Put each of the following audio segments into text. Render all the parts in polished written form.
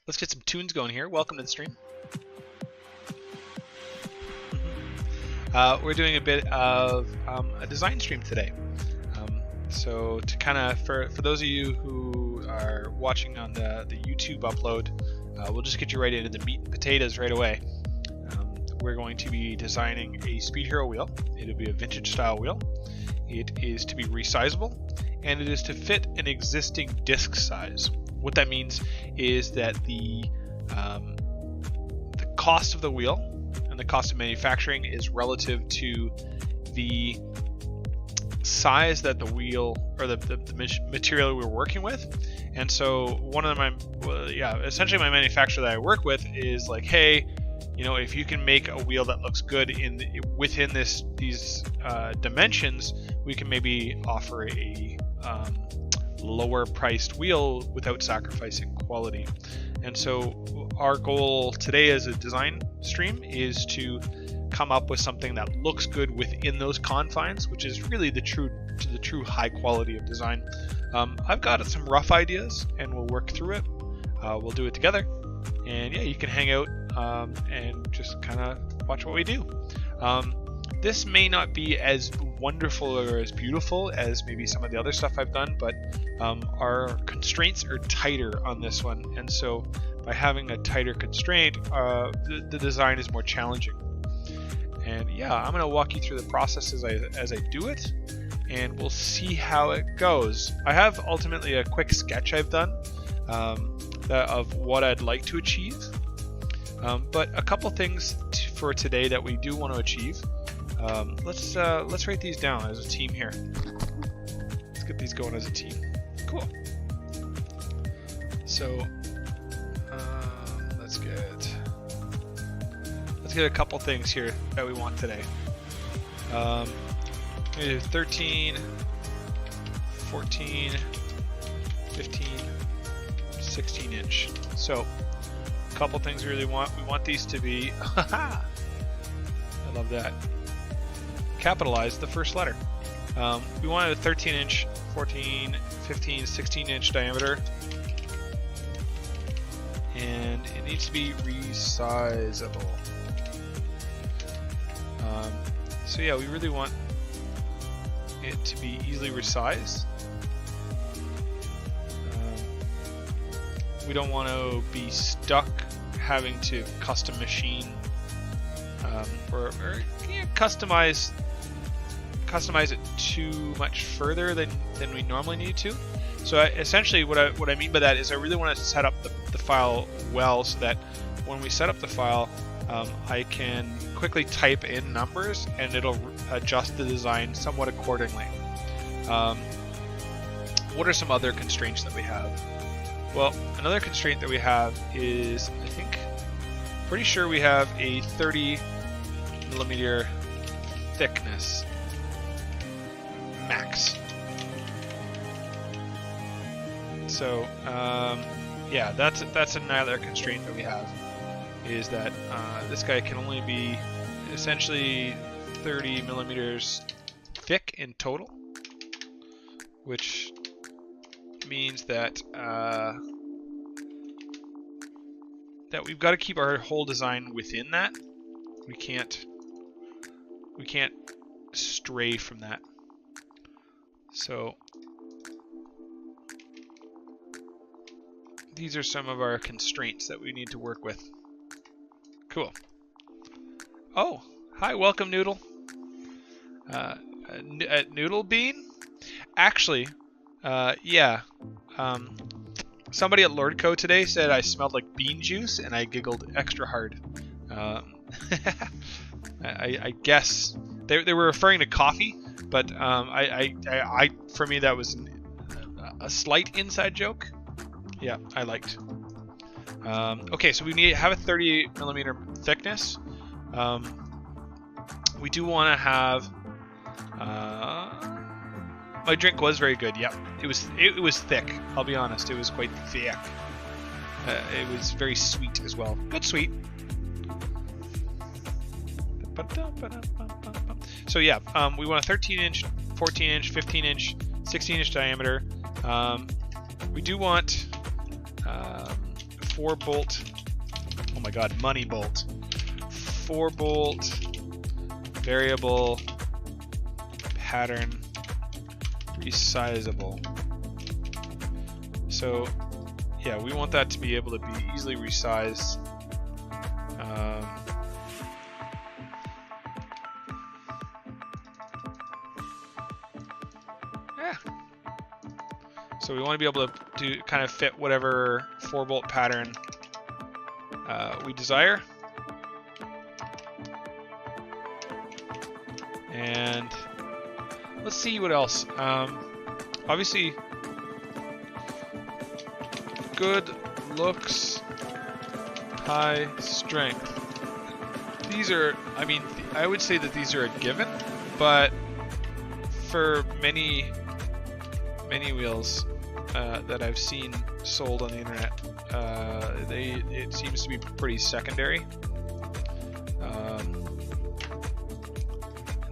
Let's get some tunes going here. Welcome to the stream. We're doing a bit of a design stream today. So to kind of, for those of you who are watching on the YouTube upload, we'll just get you right into the meat and potatoes right away. We're going to be designing a SpeedHero wheel. It'll be a vintage style wheel. It is to be resizable, and it is to fit an existing disc size. What that means is that the cost of the wheel and the cost of manufacturing is relative to the size that the wheel or the material we're working with. And so one of essentially my manufacturer that I work with is like, hey, you know, if you can make a wheel that looks good within these dimensions, we can maybe offer a lower priced wheel without sacrificing quality. And so our goal today as a design stream is to come up with something that looks good within those confines, which is really the true high quality of design. I've got some rough ideas and we'll work through it. We'll do it together, and yeah, you can hang out and just kind of watch what we do. This may not be as wonderful or as beautiful as maybe some of the other stuff I've done, but our constraints are tighter on this one, and so by having a tighter constraint, the design is more challenging. And yeah, I'm going to walk you through the process as I do it, and we'll see how it goes. I have ultimately a quick sketch I've done of what I'd like to achieve, but a couple things for today that we do want to achieve. Let's write these down as a team here. Let's get these going as a team. Cool. So let's get a couple things here that we want today. Maybe 13, 14, 15, 16 inch. So a couple things we really want. We want these to be I love that. Capitalize the first letter. We want a 13 inch, 14, 15, 16 inch diameter, and it needs to be resizable. So yeah, we really want it to be easily resized. We don't want to be stuck having to custom machine or customize it too much further than we normally need to. So essentially what I mean by that is I really want to set up the file well, so that when we set up the file, I can quickly type in numbers and it'll adjust the design somewhat accordingly. What are some other constraints that we have? Well, another constraint that we have is, pretty sure we have a 30 millimeter thickness max. So yeah, that's another constraint that we have, is that this guy can only be essentially 30 millimeters thick in total, which means that that we've got to keep our whole design within that. We can't stray from that. So these are some of our constraints that we need to work with. Cool. Oh, hi, welcome, Noodle. Noodle Bean? Actually, yeah. Somebody at Lordco today said I smelled like bean juice, and I giggled extra hard. I guess they were referring to coffee, but for me that was a slight inside joke. Yeah, I liked. Okay, so we have a 30 millimeter thickness. We do want to have. My drink was very good. Yep, it was thick. I'll be honest, it was quite thick. It was very sweet as well. Good sweet. So yeah, we want a 13 inch, 14 inch, 15 inch, 16 inch diameter. We do want 4-bolt. Oh my God, money bolt. 4-bolt variable pattern resizable. So yeah, we want that to be able to be easily resized. Yeah. So we want to be able to kind of fit whatever 4-bolt pattern we desire. And let's see what else. Obviously, good looks, high strength. These are, I mean, I would say that these are a given, but for many wheels that I've seen sold on the internet, it seems to be pretty secondary.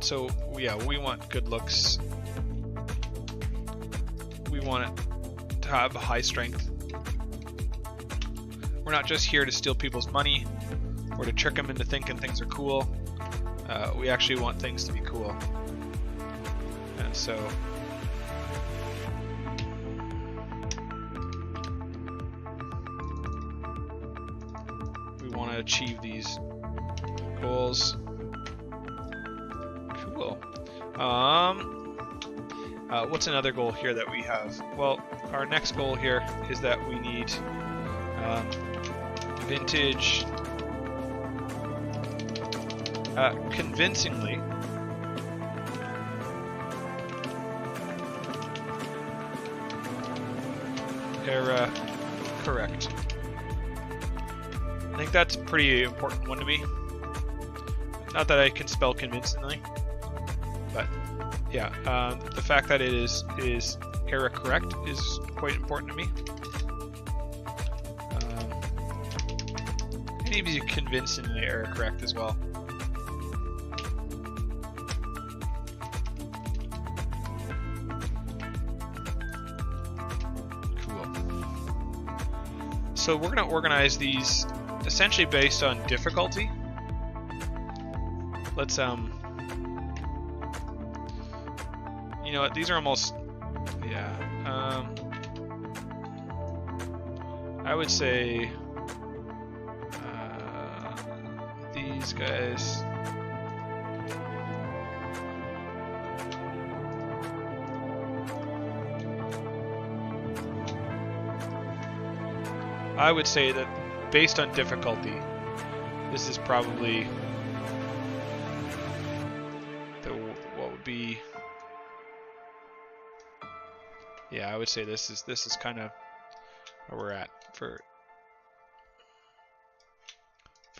So yeah, we want good looks. We want it to have high strength. We're not just here to steal people's money or to trick them into thinking things are cool. We actually want things to be cool. And so we want to achieve these goals. Cool. What's another goal here that we have? Well, our next goal here is that we need vintage convincingly era correct. I think that's a pretty important one to me. Not that I can spell convincingly, but yeah, the fact that it is era correct is quite important to me. It needs to be convincingly era correct as well. Cool. So we're going to organize these essentially based on difficulty. Let's you know what, these are almost, yeah, I would say these guys, I would say that based on difficulty, this is probably what would be, yeah, I would say this is kind of where we're at for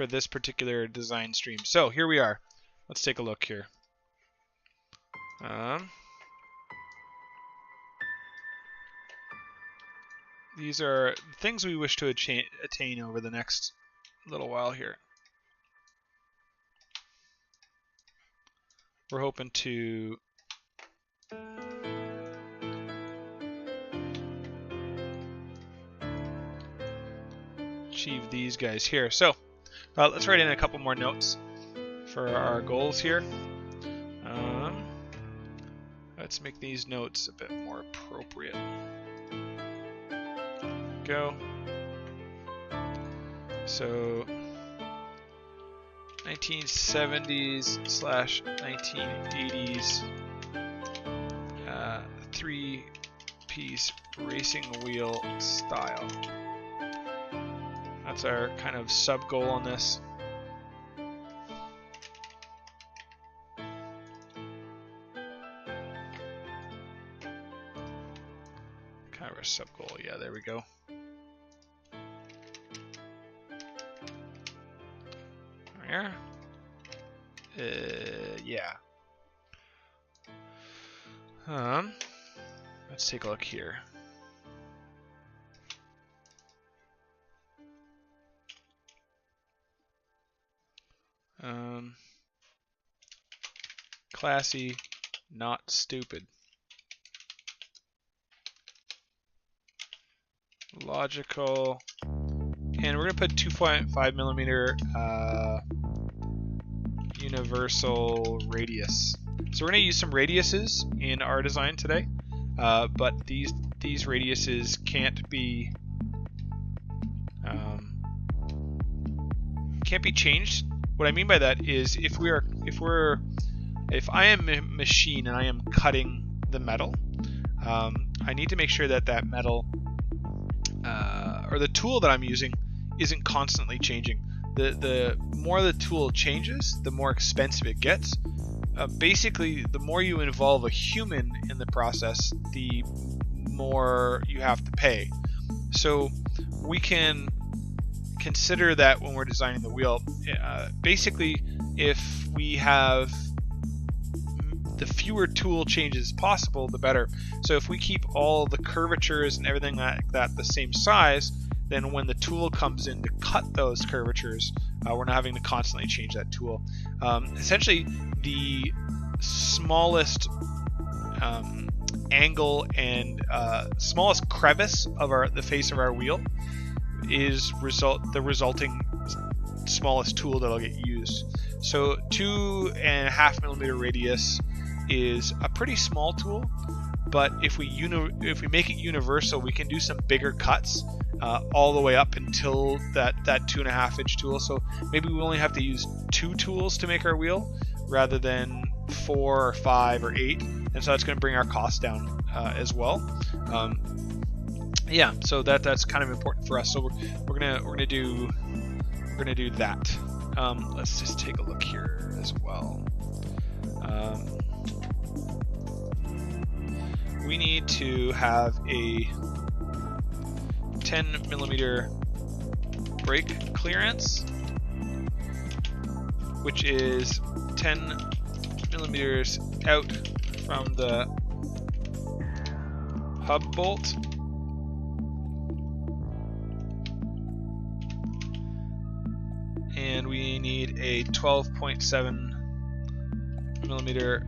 this particular design stream. So here we are. Let's take a look here. These are things we wish to attain over the next little while here. We're hoping to achieve these guys here. So let's write in a couple more notes for our goals here. Let's make these notes a bit more appropriate. Go. So 1970s/1980s 3-piece racing wheel style. That's our kind of sub goal on this. Kind of our sub goal, yeah, there we go. There. Yeah. Let's take a look here. Classy, not stupid. Logical and we're gonna put 2.5 millimeter universal radius. So we're gonna use some radiuses in our design today, but these radiuses can't be changed. What I mean by that is if I am a machine and I am cutting the metal, I need to make sure that that metal or the tool that I'm using isn't constantly changing. The more the tool changes, the more expensive it gets. Basically, the more you involve a human in the process, the more you have to pay. So we can consider that when we're designing the wheel. Basically, if we have the fewer tool changes possible, the better. So if we keep all the curvatures and everything like that the same size, then when the tool comes in to cut those curvatures, we're not having to constantly change that tool. Essentially, the smallest angle and smallest crevice of the face of our wheel is the resulting smallest tool that'll get used. So 2.5 millimeter radius is a pretty small tool, but if we make it universal, we can do some bigger cuts all the way up until that 2.5 inch tool. So maybe we only have to use 2 tools to make our wheel rather than 4 or 5 or 8, and so that's going to bring our cost down as well. Yeah, so that's kind of important for us. So we're gonna do that. Let's just take a look here as well. We need to have a 10 millimeter brake clearance, which is 10 millimeters out from the hub bolt. And we need a 12.7 millimeter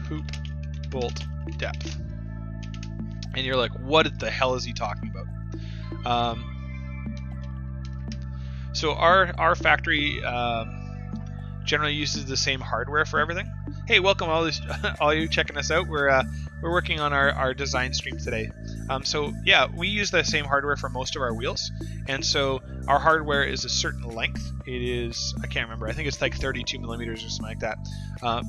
hoop bolt depth. And you're like, what the hell is he talking about? So our factory generally uses the same hardware for everything. Hey, welcome all you checking us out. We're working on our design stream today. So yeah, we use the same hardware for most of our wheels, and so our hardware is a certain length. It is, I can't remember, I think it's like 32 millimeters or something like that.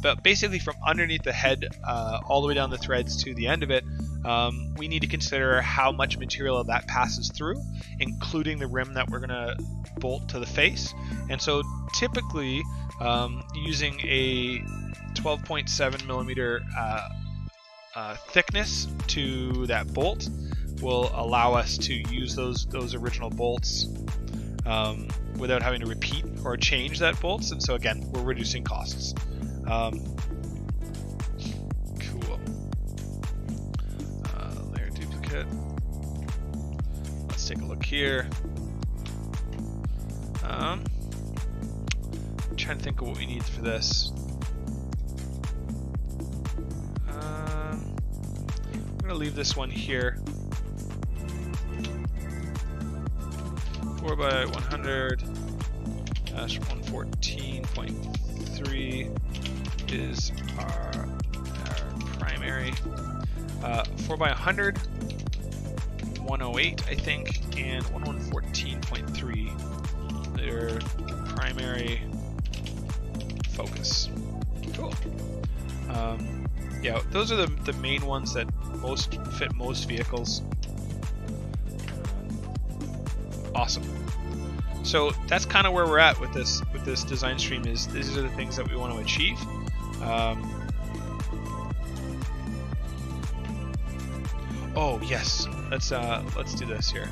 But basically from underneath the head all the way down the threads to the end of it, we need to consider how much material that passes through, including the rim that we're going to bolt to the face. And so typically using a 12.7 millimeter thickness to that bolt will allow us to use those original bolts without having to repeat or change that bolts, and so again, we're reducing costs. Cool. Layer duplicate. Let's take a look here. I'm trying to think of what we need for this. I'm gonna leave this one here. 4 by 100 114.3 is our primary. 4 by 100 108 I think, and 1114.3 their primary focus. Cool. Yeah, those are the main ones that fit most vehicles. Awesome. So that's kind of where we're at with this design stream. Is these are the things that we want to achieve. Oh yes, let's do this here.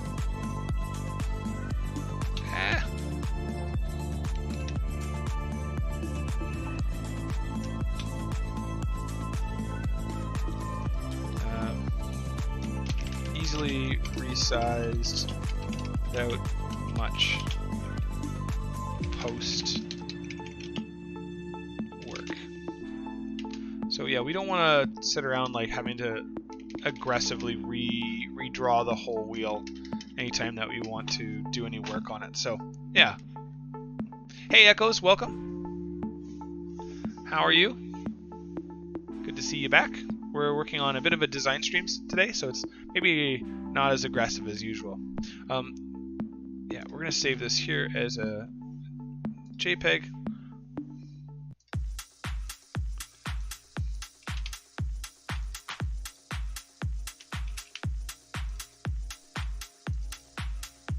Easily resized without much post work. So yeah, we don't want to sit around like having to aggressively redraw the whole wheel anytime that we want to do any work on it. So yeah. Hey Echoes, welcome. How are you? Good to see you back. We're working on a bit of a design streams today, so it's maybe not as aggressive as usual. Yeah, we're gonna save this here as a JPEG.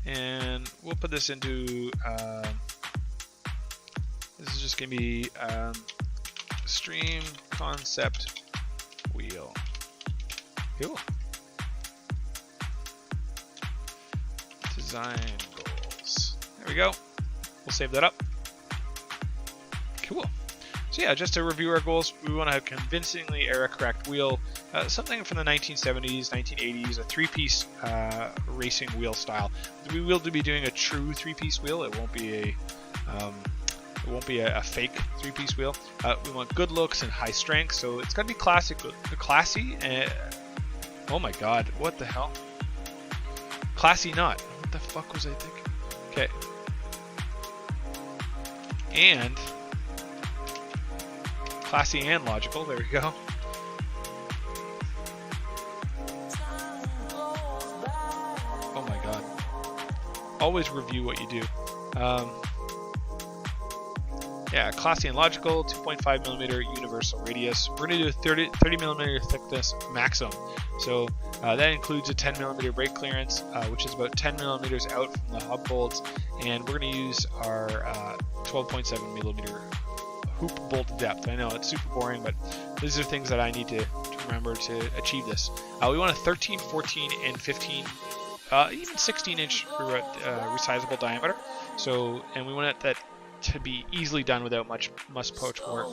And we'll put this into, this is just going to be stream concept wheel. Cool. Design goals. There we go. We'll save that up. Cool. So yeah, just to review our goals, we want to have convincingly error-correct wheel, something from the 1970s, 1980s, a three-piece racing wheel style. We will be doing a true three-piece wheel. It won't be a fake three-piece wheel. We want good looks and high strength, so it's got to be classy. Oh my God, what the hell? Classy not. What the fuck was I thinking? Okay. And classy and logical. There we go. Oh my God. Always review what you do. Yeah, classy and logical, 2.5 millimeter universal radius. We're going to do a 30 millimeter thickness maximum. So that includes a 10 millimeter brake clearance, which is about 10 millimeters out from the hub bolts. And we're going to use our 12.7 millimeter hoop bolt depth. I know it's super boring, but these are things that I need to remember to achieve this. We want a 13, 14, and 15, even 16 inch resizable diameter. So, and we want that to be easily done without much poach work.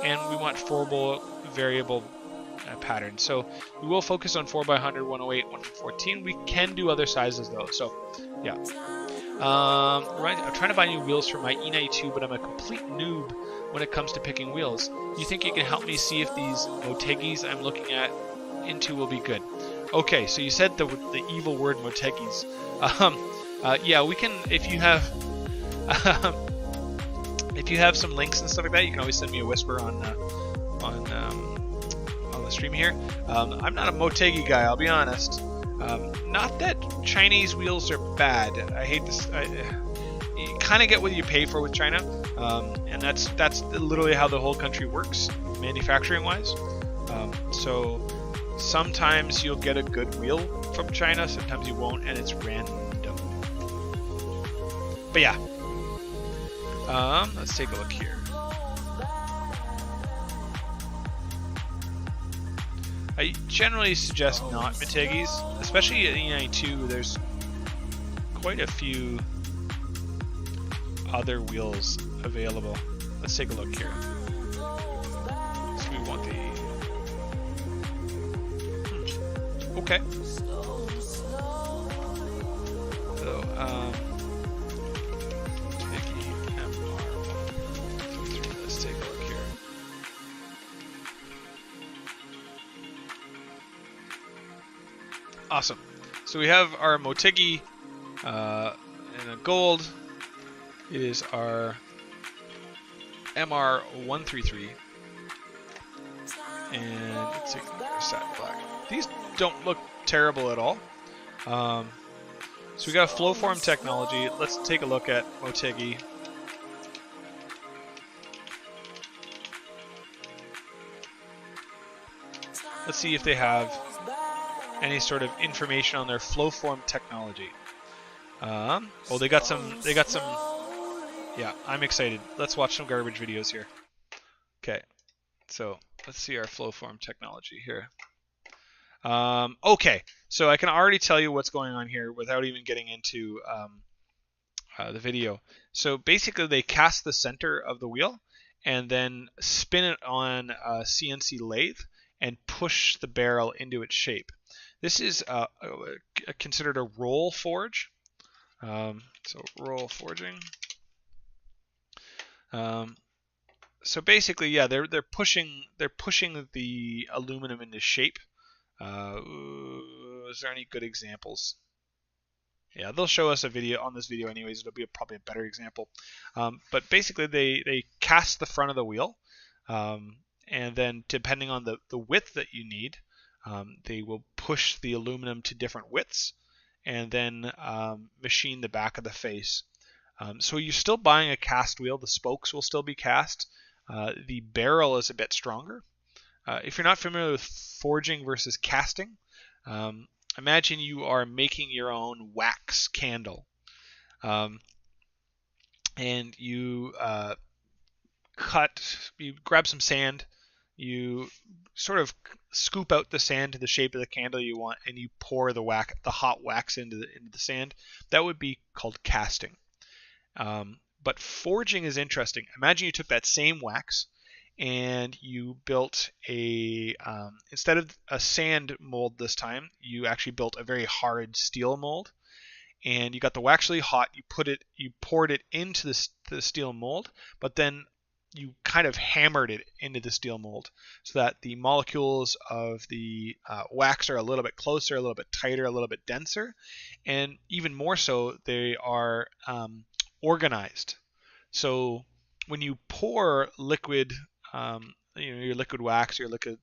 And we want 4-bolt variable pattern. So we will focus on 4x100, 108, 114. We can do other sizes though. So yeah. Right, I'm trying to buy new wheels for my E92, but I'm a complete noob when it comes to picking wheels. You think you can help me see if these Motegis I'm looking into will be good? Okay, so you said the evil word Motegis. Yeah, we can, if you have some links and stuff like that, you can always send me a whisper on the stream here. I'm not a Motegi guy, I'll be honest. Not that Chinese wheels are bad. I hate this. You kind of get what you pay for with China, and that's literally how the whole country works, manufacturing-wise. So sometimes you'll get a good wheel from China, sometimes you won't, and it's random. But yeah, let's take a look here. I generally suggest not Motegis, especially at E92. There's quite a few other wheels available. Let's take a look here. So we want the... Okay. So, let's take a look here. Awesome. So we have our Motegi in a gold. It is our MR133. And let's take a satin black. These don't look terrible at all. So we got a flowform technology. Let's take a look at Motegi. Let's see if they have any sort of information on their flowform technology. Oh, they got some. Yeah, I'm excited. Let's watch some garbage videos here. Okay, so let's see our flowform technology here. Okay, so I can already tell you what's going on here without even getting into the video. So basically, they cast the center of the wheel and then spin it on a CNC lathe and push the barrel into its shape. This is considered a roll forge. So roll forging. So basically, yeah, they're pushing the aluminum into shape Is there any good examples? Yeah, they'll show us a video on this video anyways. It'll be probably a better example. But basically, they cast the front of the wheel, and then depending on the width that you need, they will push the aluminum to different widths, and then machine the back of the face. So you're still buying a cast wheel. The spokes will still be cast. The barrel is a bit stronger. If you're not familiar with forging versus casting, imagine you are making your own wax candle. And you you grab some sand, you sort of scoop out the sand to the shape of the candle you want, and you pour the hot wax into the sand. That would be called casting. But forging is interesting. Imagine you took that same wax and you built instead of a sand mold this time, you actually built a very hard steel mold. And you got the wax really hot. You poured it into the steel mold, but then you kind of hammered it into the steel mold so that the molecules of the wax are a little bit closer, a little bit tighter, a little bit denser, and even more so, they are organized. So when you pour liquid, your liquid wax, your liquid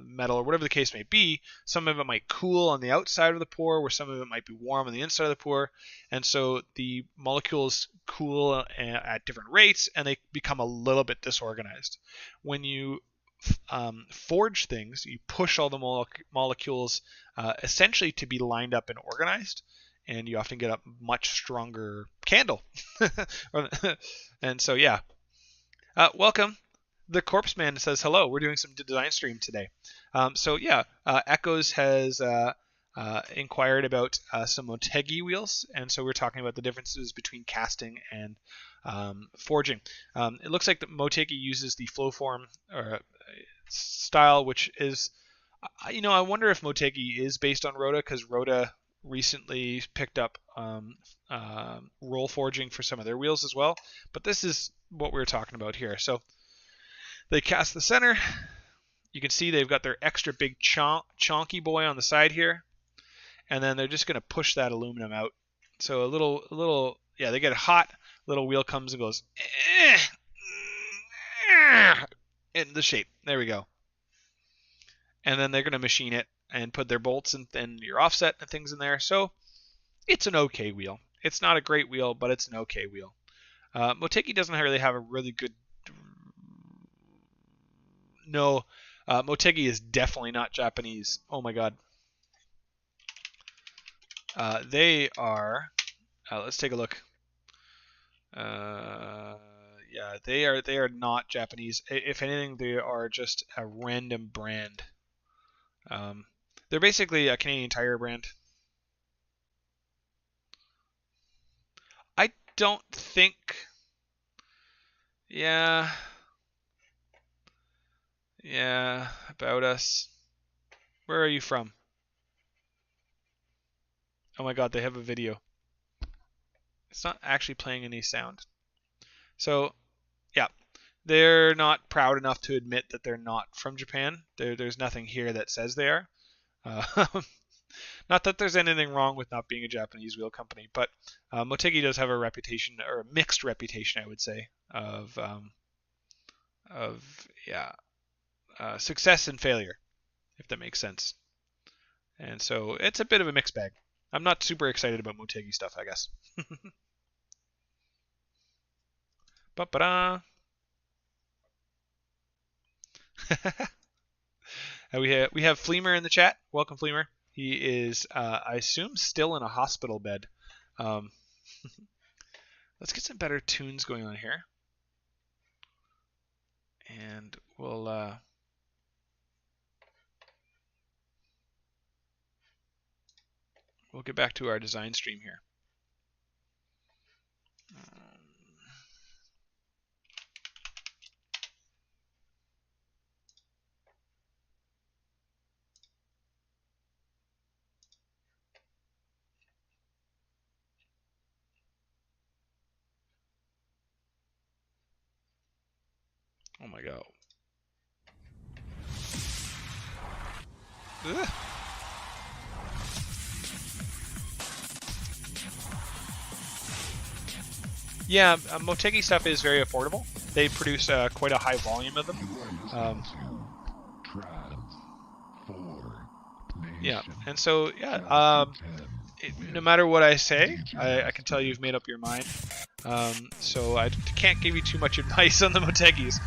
metal, or whatever the case may be, some of it might cool on the outside of the pour, where some of it might be warm on the inside of the pour, and so the molecules cool at different rates, and they become a little bit disorganized. When you forge things, you push all the molecules essentially to be lined up and organized, and you often get a much stronger candle. And so, yeah. Welcome. The Corpse Man says hello. We're doing some design stream today. Echoes has inquired about some Motegi wheels, and so we're talking about the differences between casting and forging. It looks like the Motegi uses the flowform style, which is, I wonder if Motegi is based on Rhoda, because Rhoda recently picked up roll forging for some of their wheels as well. But this is what we're talking about here. So they cast the center. You can see they've got their extra big chonky boy on the side here. And then they're just going to push that aluminum out. So they get it hot. Little wheel comes and goes in the shape. There we go. And then they're going to machine it and put their bolts and your offset and things in there. So it's an okay wheel. It's not a great wheel, but it's an okay wheel. Motegi doesn't really have a really good... No, Motegi is definitely not Japanese. Oh my god. They are... let's take a look. They are not Japanese. If anything, they are just a random brand. They're basically a Canadian Tire brand. I don't think... Yeah, about us. Where are you from? Oh my god, they have a video. It's not actually playing any sound. So, yeah, they're not proud enough to admit that they're not from Japan. There's nothing here that says they are. Not that there's anything wrong with not being a Japanese wheel company, but Motegi does have a reputation, or a mixed reputation, I would say, of success and failure, if that makes sense. And so it's a bit of a mixed bag. I'm not super excited about Motegi stuff, I guess. Ba-ba-da. We have Fleemer in the chat. Welcome, Fleemer. He is, I assume, still in a hospital bed. Let's get some better tunes going on here. And we'll get back to our design stream here. Oh my god. Ugh. Yeah, Motegi stuff is very affordable. They produce quite a high volume of them. Yeah, and so yeah, no matter what I say, I can tell you've made up your mind. So I can't give you too much advice on the Motegis.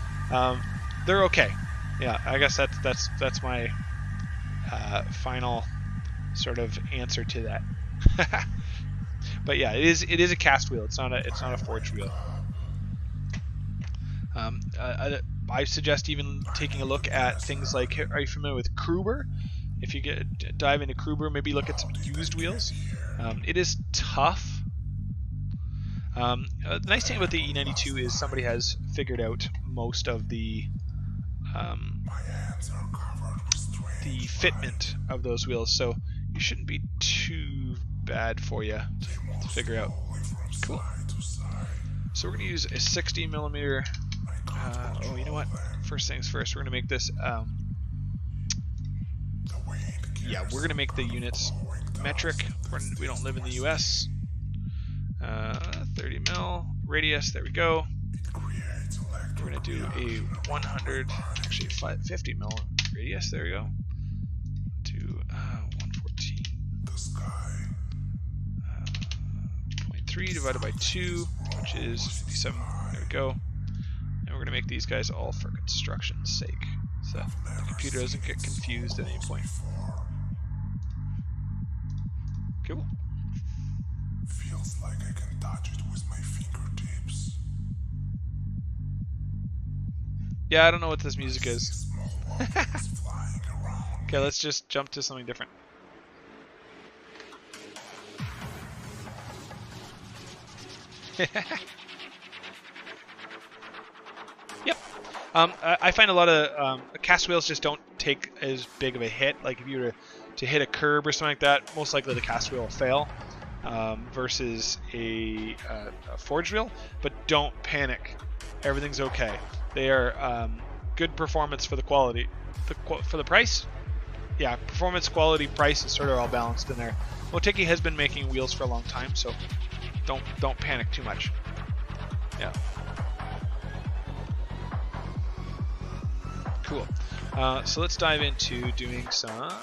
They're okay. Yeah, I guess that's my final sort of answer to that. But yeah, it is a cast wheel. It's not a forged wheel. I suggest even taking a look at things like, are you familiar with Kruber? If you dive into Kruber, maybe look at some used wheels. It is tough. The nice thing about the E92 is somebody has figured out most of the fitment of those wheels, so you shouldn't be too bad for you to figure out. Cool. So we're going to use a 60 millimeter. Oh, you know what? First things first, we're going to make this. Yeah, we're going to make the units metric. We don't live in the US. 30 mil radius. There we go. We're going to do a 100, actually 50 mil radius. There we go. To 114. 0.3 divided by 2, which is 57. There we go. And we're going to make these guys all for construction's sake, so the computer doesn't get confused at any point. Cool. Feels like I can touch it with my fingertips. Yeah, I don't know what this music is. Okay, let's just jump to something different. Yep. I find a lot of cast wheels just don't take as big of a hit. Like if you were to hit a curb or something like that, most likely the cast wheel will fail versus a forged wheel. But don't panic. Everything's okay. They are good performance for the quality. For the price, yeah, performance, quality, price is sort of all balanced in there. Motegi has been making wheels for a long time, so don't panic too much. Yeah. Cool. So let's dive into doing some.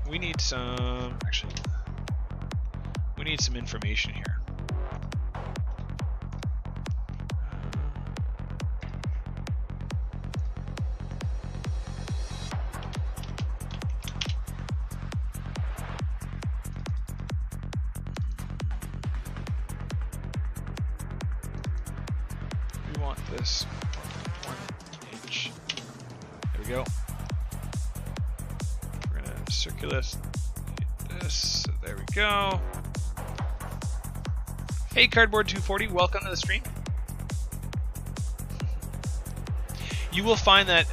We need some. Actually, we need some information here. We want this 1 inch. There we go. We're gonna circulate this. So there we go. Hey, Cardboard 240, welcome to the stream. You will find that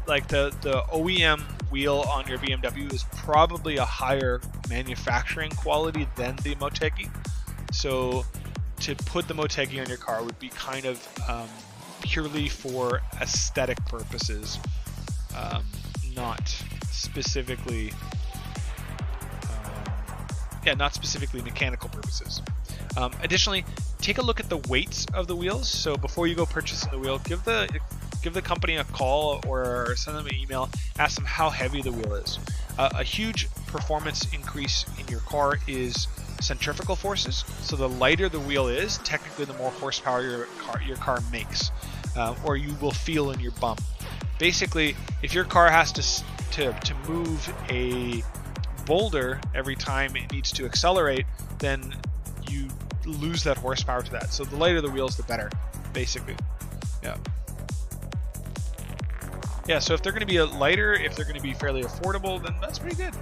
like the OEM wheel on your BMW is probably a higher manufacturing quality than the Motegi. So to put the Motegi on your car would be kind of purely for aesthetic purposes, not specifically, not specifically mechanical purposes. Additionally, take a look at the weights of the wheels. So before you go purchasing the wheel, give the company a call or send them an email. Ask them how heavy the wheel is. A huge performance increase in your car is centrifugal forces. So the lighter the wheel is, technically the more horsepower your car makes, or you will feel in your bum. Basically, if your car has to move a boulder every time it needs to accelerate, then you lose that horsepower to that. So the lighter the wheels, the better, basically. Yeah. Yeah, so if they're going to be lighter, if they're going to be fairly affordable, then that's pretty good.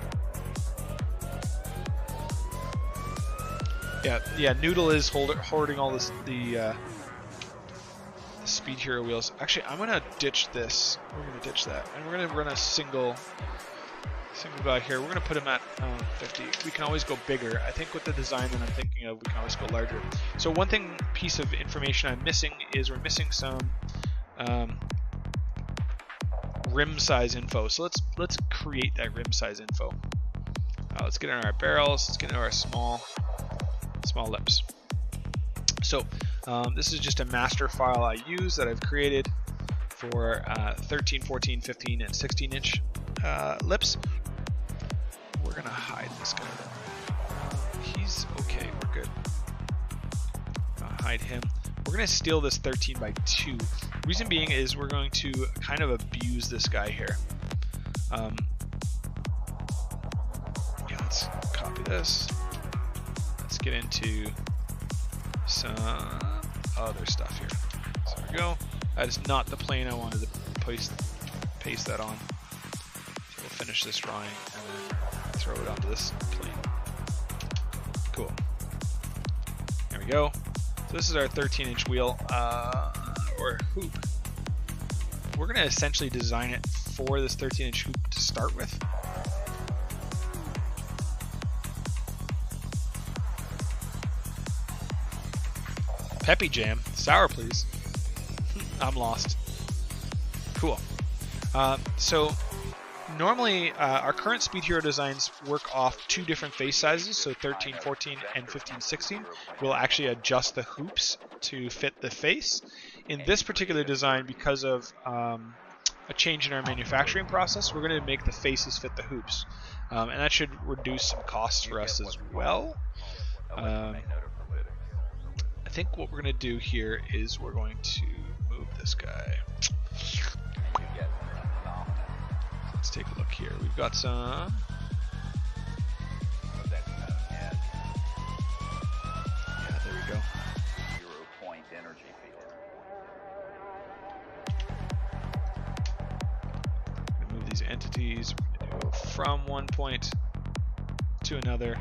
Yeah, Noodle is hoarding all this, the SpeedHero wheels. Actually, I'm going to ditch this. We're going to ditch that. And we're going to run a single guy here. We're going to put him at 50. We can always go bigger. I think with the design that I'm thinking of, we can always go larger. So one piece of information I'm missing is we're missing some rim size info. So let's create that rim size info. Let's get in our barrels. Let's get into our small lips. So this is just a master file I use that I've created for 13, 14, 15, and 16 inch lips. We're gonna hide this guy though. He's okay, we're good. Hide him. We're gonna steal this 13 by 2. Reason being is we're going to kind of abuse this guy here. Yeah, let's copy this. Let's get into some other stuff here. So there we go. That is not the plane I wanted to paste that on. So we'll finish this drawing and then throw it onto this plane. Cool. There we go. So this is our 13-inch wheel, or hoop. We're going to essentially design it for this 13-inch hoop to start with. Peppy Jam. Sour, please. I'm lost. Cool. So normally our current SpeedHero designs work off 2 different face sizes, so 13, 14, and 15, 16. We'll actually adjust the hoops to fit the face. In this particular design, because of a change in our manufacturing process, we're going to make the faces fit the hoops. And that should reduce some costs for us as well. I think what we're going to do here is we're going to move this guy. Let's take a look here. We've got some... Yeah, there we go. 0-point energy field. Move these entities. We're going to go from one point to another.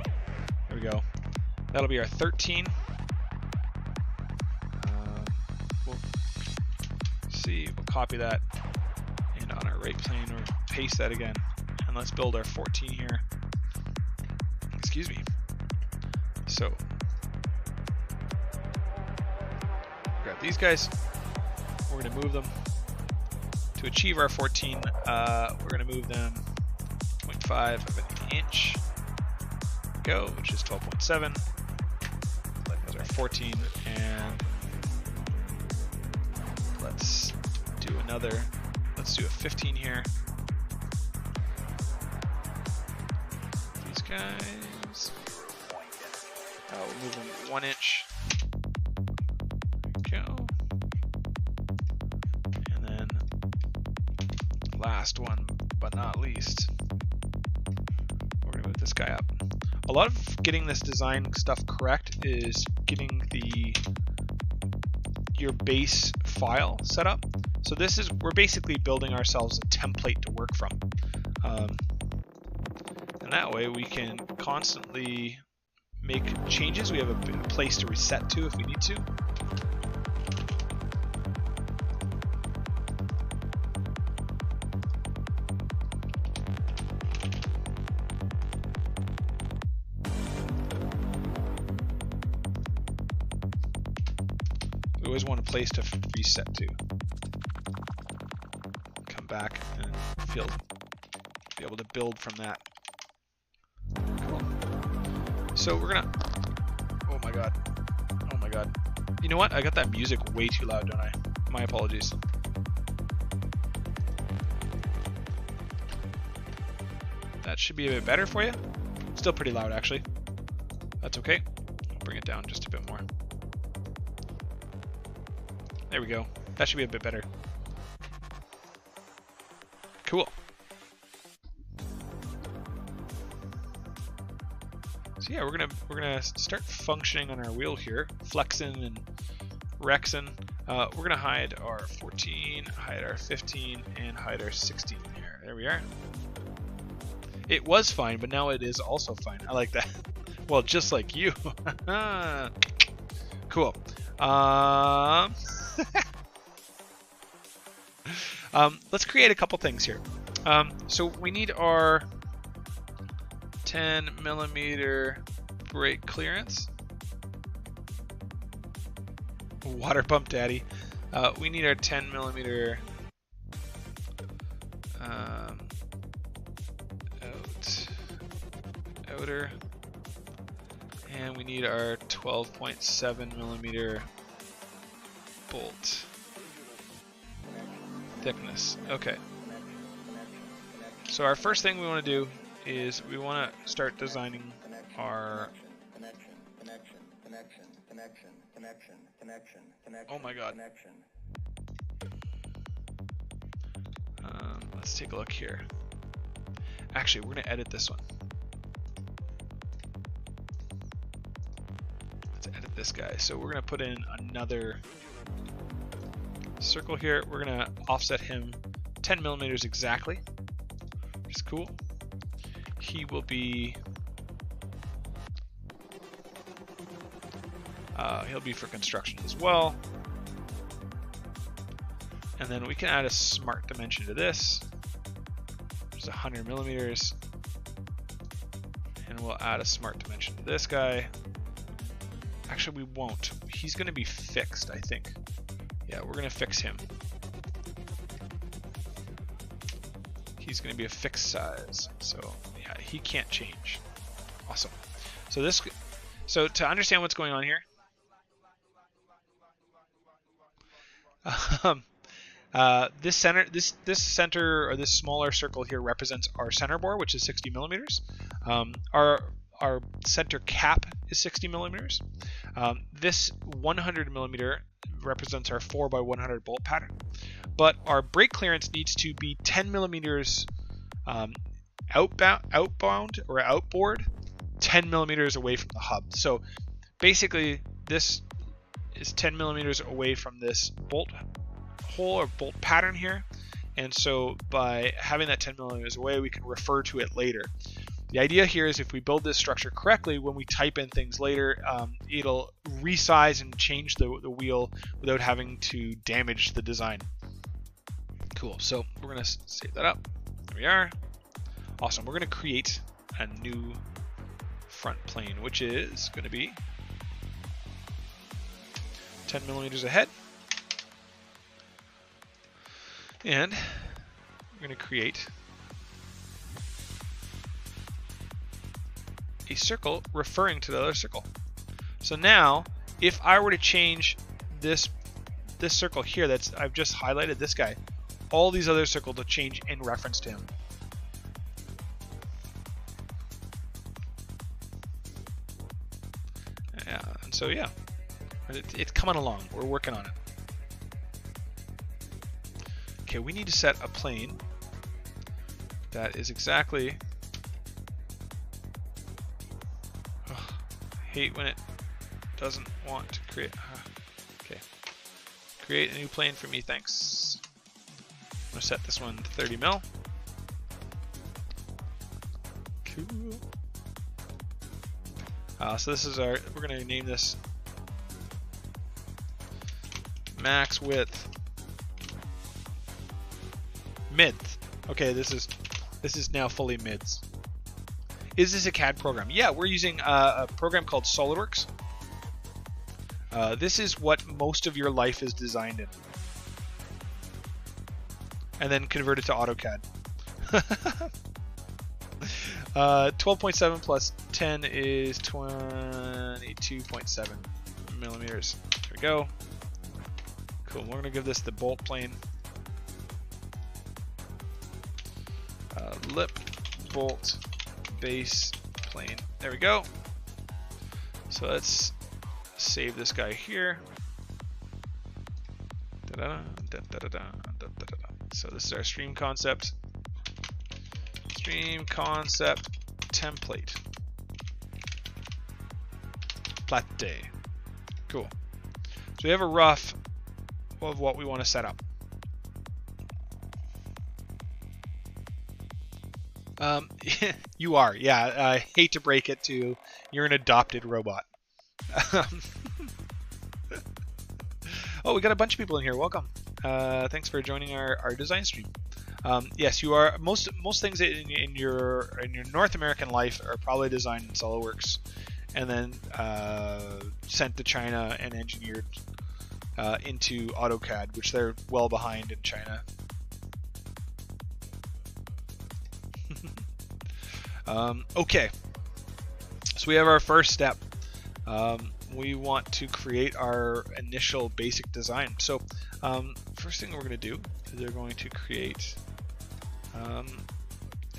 There we go. That'll be our 13. We'll see. We'll copy that. And on our right plane, or paste that again, and let's build our 14 here. Excuse me. So grab these guys. We're going to move them to achieve our 14. We're going to move them 0.5 of an inch. Go, which is 12.7. That's our 14, and let's do another. Let's do a 15 here. These guys. We'll move them 1 inch. There we go. And then last one, but not least, we're going to move this guy up. A lot of getting this design stuff correct is getting your base file set up. So this is, we're basically building ourselves a template to work from. And that way we can constantly make changes. We have a place to reset to if we need to. We always want a place to reset to. Come back and be able to build from that. Cool. So we're gonna. Oh my god. Oh my god. You know what? I got that music way too loud, don't I? My apologies. That should be a bit better for you. Still pretty loud, actually. That's okay. I'll bring it down just a bit more. There we go. That should be a bit better. Cool. So yeah, we're gonna start functioning on our wheel here, flexing and rexing. We're gonna hide our 14, hide our 15, and hide our 16 here. There we are. It was fine, but now it is also fine. I like that. Well, just like you. Cool. Let's create a couple things here. So we need our 10 millimeter brake clearance. Water pump daddy. We need our 10 millimeter outer, And we need our 12.7 millimeter bolt thickness. Okay. So our first thing we want to do is we want to start designing our... Oh my god. Let's take a look here. Actually, we're going to edit this one. Let's edit this guy. So we're going to put in another circle here. We're going to offset him 10 millimeters exactly, which is cool. He will be... he'll be for construction as well. And then we can add a smart dimension to this. There's 100 millimeters. And we'll add a smart dimension to this guy. Actually, we won't. He's going to be fixed, I think. Yeah, we're going to fix him. He's going to be a fixed size. So, yeah, he can't change. Awesome. So to understand what's going on here, this center or this smaller circle here represents our center bore, which is 60 millimeters. Our center cap is 60 millimeters. This 100 millimeter represents our 4x100 bolt pattern, but our brake clearance needs to be 10 millimeters outbound or outboard, 10 millimeters away from the hub. So basically, this is 10 millimeters away from this bolt hole or bolt pattern here, and so by having that 10 millimeters away, we can refer to it later. The idea here is if we build this structure correctly, when we type in things later, it'll resize and change the wheel without having to damage the design. Cool, so we're going to save that up. There we are. Awesome, we're going to create a new front plane, which is going to be 10 millimeters ahead. And we're going to create a circle referring to the other circle. So now, if I were to change this circle here that's I've just highlighted, this guy, all these other circles will change in reference to him. Yeah, and so yeah, it's coming along. We're working on it. Okay, we need to set a plane that is exactly... Oh, I hate when it doesn't want to create... Okay. Create a new plane for me, thanks. I'm going to set this one to 30 mil. Cool. So this is our... We're going to name this max width mids. Okay, this is now fully mids. Is this a CAD program? Yeah, we're using a program called SolidWorks. This is what most of your life is designed in, and then converted to AutoCAD. 12.7 plus 10 is 22.7 millimeters. There we go. Cool. We're gonna give this the bolt plane. Lip bolt base plane. There we go. So let's save this guy here. So this is our stream concept. Stream concept template. Plate. Cool. So we have a rough of what we want to set up. You are, yeah. I hate to break it to you. You're an adopted robot. Oh, we got a bunch of people in here. Welcome. Thanks for joining our design stream. Yes, you are. Most things in your North American life are probably designed in SolidWorks, and then sent to China and engineered into AutoCAD, which they're well behind in China. Okay, so we have our first step. we want to create our initial basic design. So first thing we're going to do is we're going to create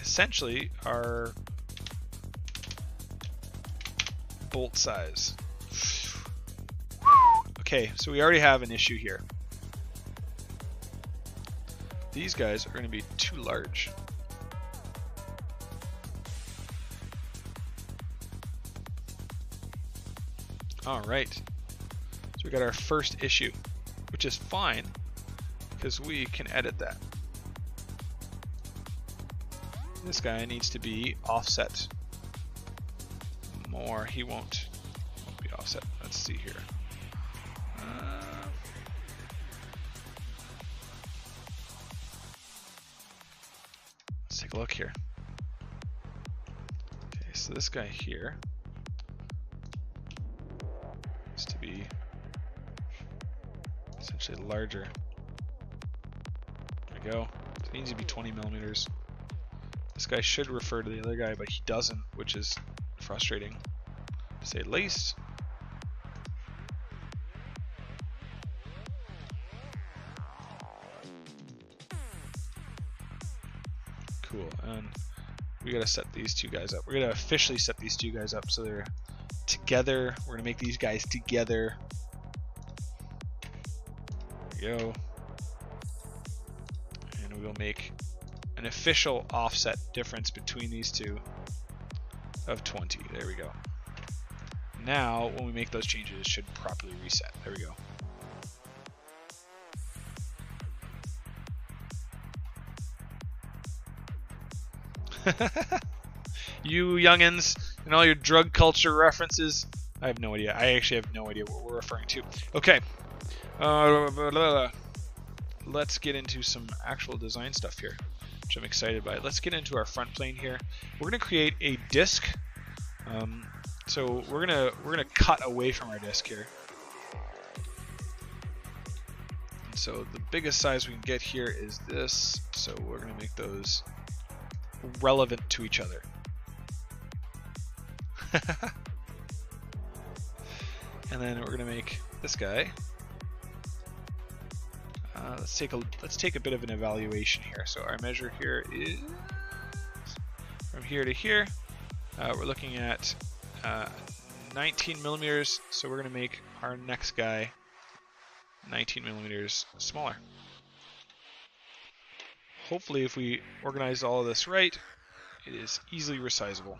essentially our bolt size. Okay, so we already have an issue here. These guys are going to be too large. Alright, so we got our first issue, which is fine because we can edit that. This guy needs to be offset more. He won't be offset. Let's see here. Let's take a look here. Okay, so this guy here needs to be essentially larger. There we go. So it needs to be 20 millimeters. This guy should refer to the other guy, but he doesn't, which is frustrating, to say the least. Cool, and we gotta set these two guys up. We're gonna officially set these two guys up so they're together. We're gonna make these guys together. There we go. And we'll make an official offset difference between these two of 20. There we go. Now, when we make those changes, it should properly reset. There we go. You youngins and all your drug culture references, I have no idea. I actually have no idea what we're referring to. Okay. Let's get into some actual design stuff here, which I'm excited by. Let's get into our front plane here. We're going to create a disc. So we're gonna cut away from our disc here. And so the biggest size we can get here is this. So we're gonna make those relevant to each other. And then we're gonna make this guy. Let's take a bit of an evaluation here. So our measure here is from here to here. We're looking at 19 millimeters, so we're going to make our next guy 19 millimeters smaller. Hopefully, if we organize all of this right, it is easily resizable.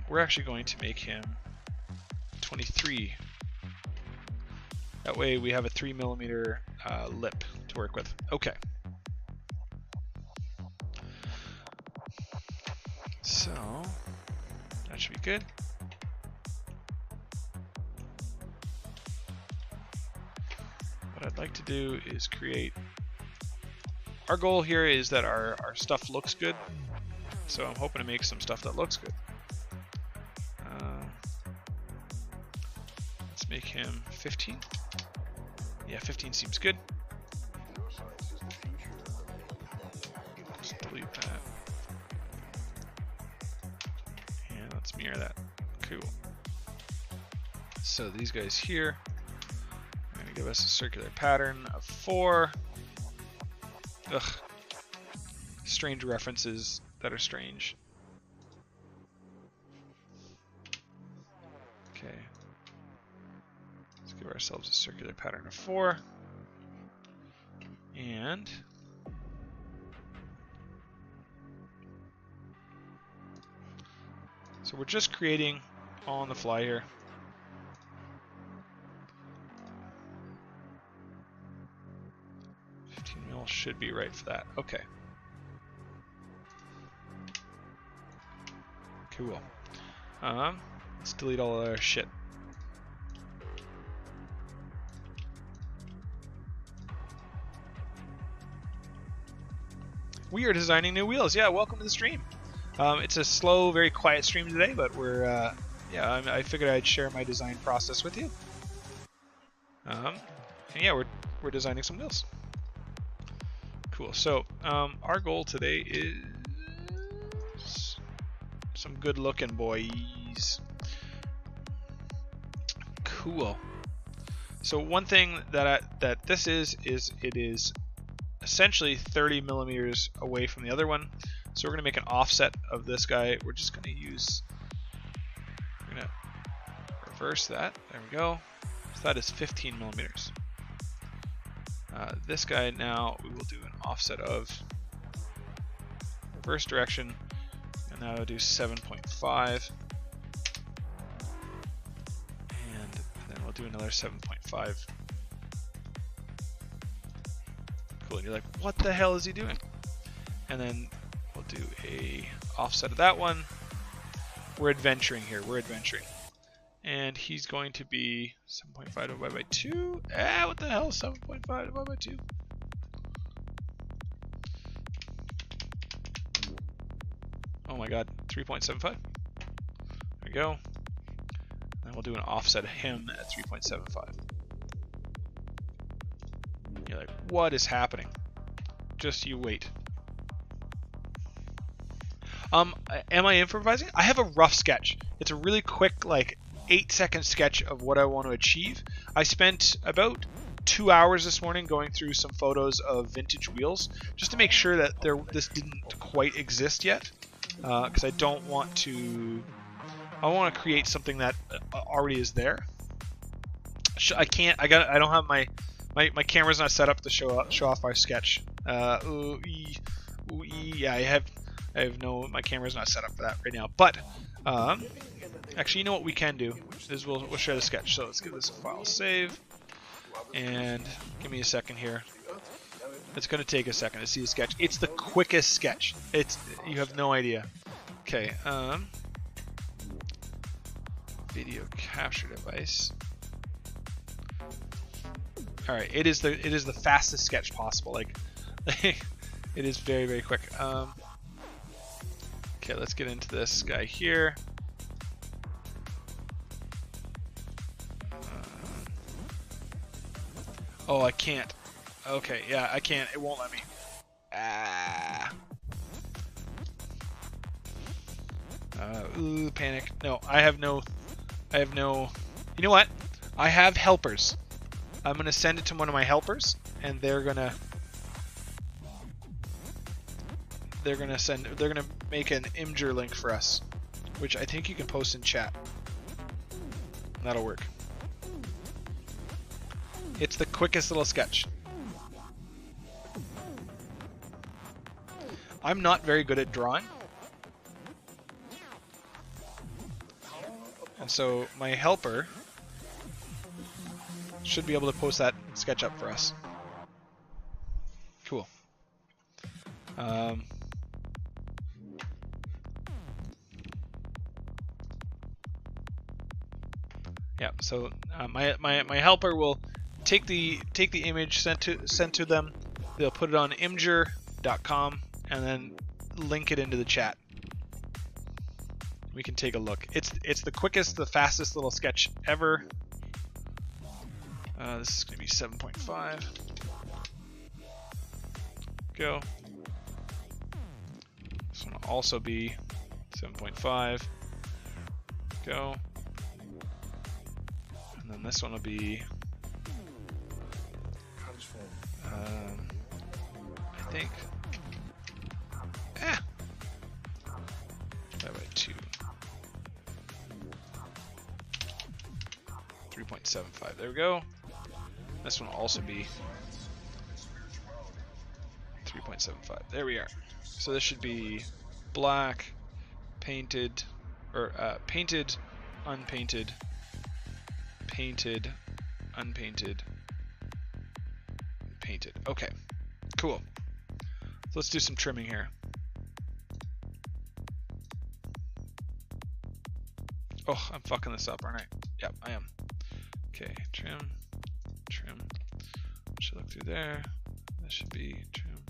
We're actually going to make him 23. That way we have a 3 millimeter lip to work with. Okay. So that should be good. What I'd like to do is create, our goal here is that our stuff looks good. So I'm hoping to make some stuff that looks good. Let's make him 15. Yeah, 15 seems good. Just delete that. And let's mirror that. Cool. So these guys here are going to give us a circular pattern of 4. Ugh. Strange references that are strange. Okay. Let's give ourselves a circular pattern of 4. And so we're just creating on the fly here. Should be right for that. Okay. Cool. Let's delete all of our shit. We are designing new wheels. Yeah, welcome to the stream. It's a slow, very quiet stream today, but we're yeah, I figured I'd share my design process with you. And yeah, we're designing some wheels. Cool. So our goal today is some good looking boys. ease. Cool. So one thing that this is it is essentially 30 millimeters away from the other one. So we're going to make an offset of this guy. We're just going to reverse that. There we go. So that is 15 millimeters. This guy now we will do an offset of reverse direction, and now I'll do 7.5, and then we'll do another 7.5. Cool. And you're like, what the hell is he doing? And then we'll do a offset of that one. We're adventuring here. We're adventuring. And he's going to be 7.5 divided by 2. What the hell? 7.5 divided by 2. Oh my god. 3.75. There we go. And we'll do an offset of him at 3.75. You're like, what is happening? Just you wait. Am I improvising? I have a rough sketch. It's a really quick, like, 8-second sketch of what I want to achieve. I spent about 2 hours this morning going through some photos of vintage wheels just to make sure that this didn't quite exist yet, because I don't want to. I want to create something that already is there. I can't. I don't have my camera's not set up to show off my sketch. Yeah, I have no. My camera's not set up for that right now, but. Actually, you know what we can do is we'll share the sketch. So let's give this a file save, and give me a second here. It's going to take a second to see the sketch. It's the quickest sketch. You have no idea. Okay. Video capture device. All right. It is the fastest sketch possible. Like, it is very, very quick. Okay, let's get into this guy here. Oh, I can't. Okay, yeah, I can't. It won't let me. Ooh, panic. No, I have no. You know what? I have helpers. I'm gonna send it to one of my helpers, and they're gonna make an Imgur link for us, which I think you can post in chat. That'll work. It's the quickest little sketch. I'm not very good at drawing. And so my helper should be able to post that sketch up for us. Cool. Yeah, so my helper will take the image sent to them. They'll put it on imgur.com and then link it into the chat. We can take a look. It's the quickest, the fastest little sketch ever. This is gonna be 7.5. Go. This one will also be 7.5. Go. And then this one will be. I think. Divided by 2. 3.75. There we go. This one will also be 3.75. There we are. So this should be black, painted, or painted, unpainted, painted, unpainted, painted. Okay, cool. So let's do some trimming here. Oh, I'm fucking this up, aren't I? Yep, I am. Okay, trim. Should look through there. That should be trim.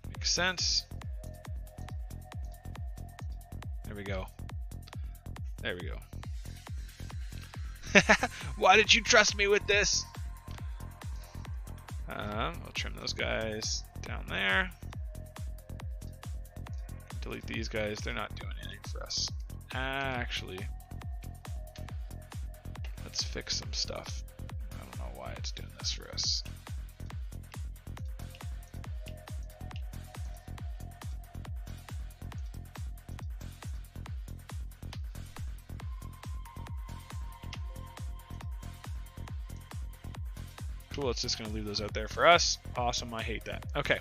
Makes sense. There we go. There we go. Why did you trust me with this? We'll trim those guys down there. Delete these guys. They're not doing anything for us. Actually, let's fix some stuff. I don't know why it's doing this for us. Cool, it's just going to leave those out there for us. Awesome, I hate that. Okay.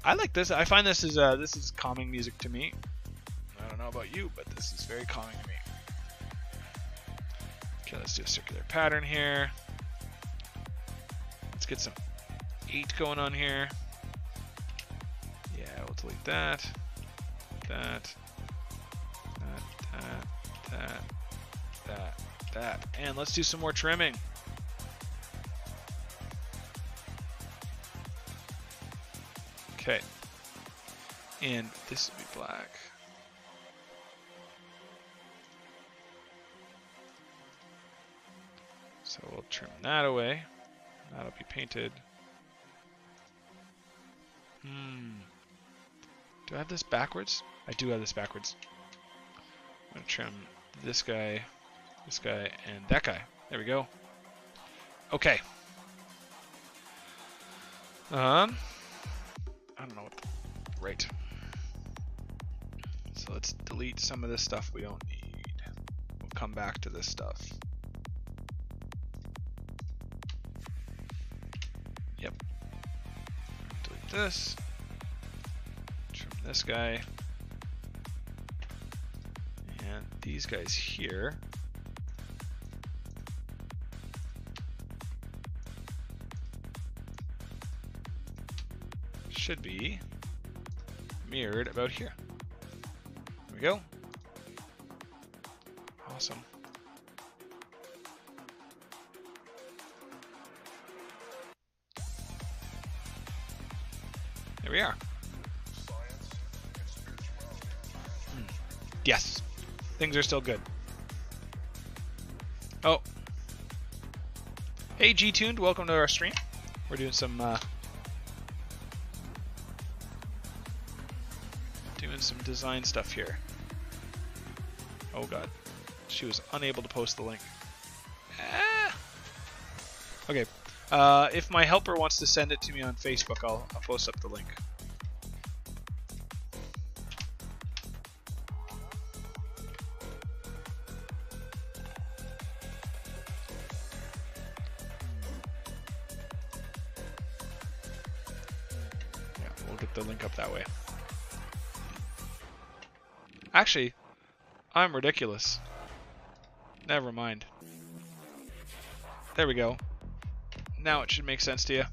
I like this. I find this is calming music to me. I don't know about you, but this is very calming to me. Okay, let's do a circular pattern here. Let's get some 8 going on here. Yeah, we'll delete that. That. And let's do some more trimming. Okay. And this will be black. So we'll trim that away. That'll be painted. Do I have this backwards? I do have this backwards. I'm going to trim this guy, and that guy. There we go. Okay. I don't know what right. So let's delete some of this stuff we don't need. We'll come back to this stuff. Yep. Delete this. Trim this guy. And these guys here. Should be mirrored about here. There we go. Awesome. There we are. Yes. Things are still good. Oh. Hey G-Tuned, welcome to our stream. We're doing some design stuff here. Oh god. She was unable to post the link. Okay. If my helper wants to send it to me on Facebook, I'll post up the link. Yeah, we'll get the link up that way. Actually, I'm ridiculous. Never mind. There we go. Now it should make sense to you.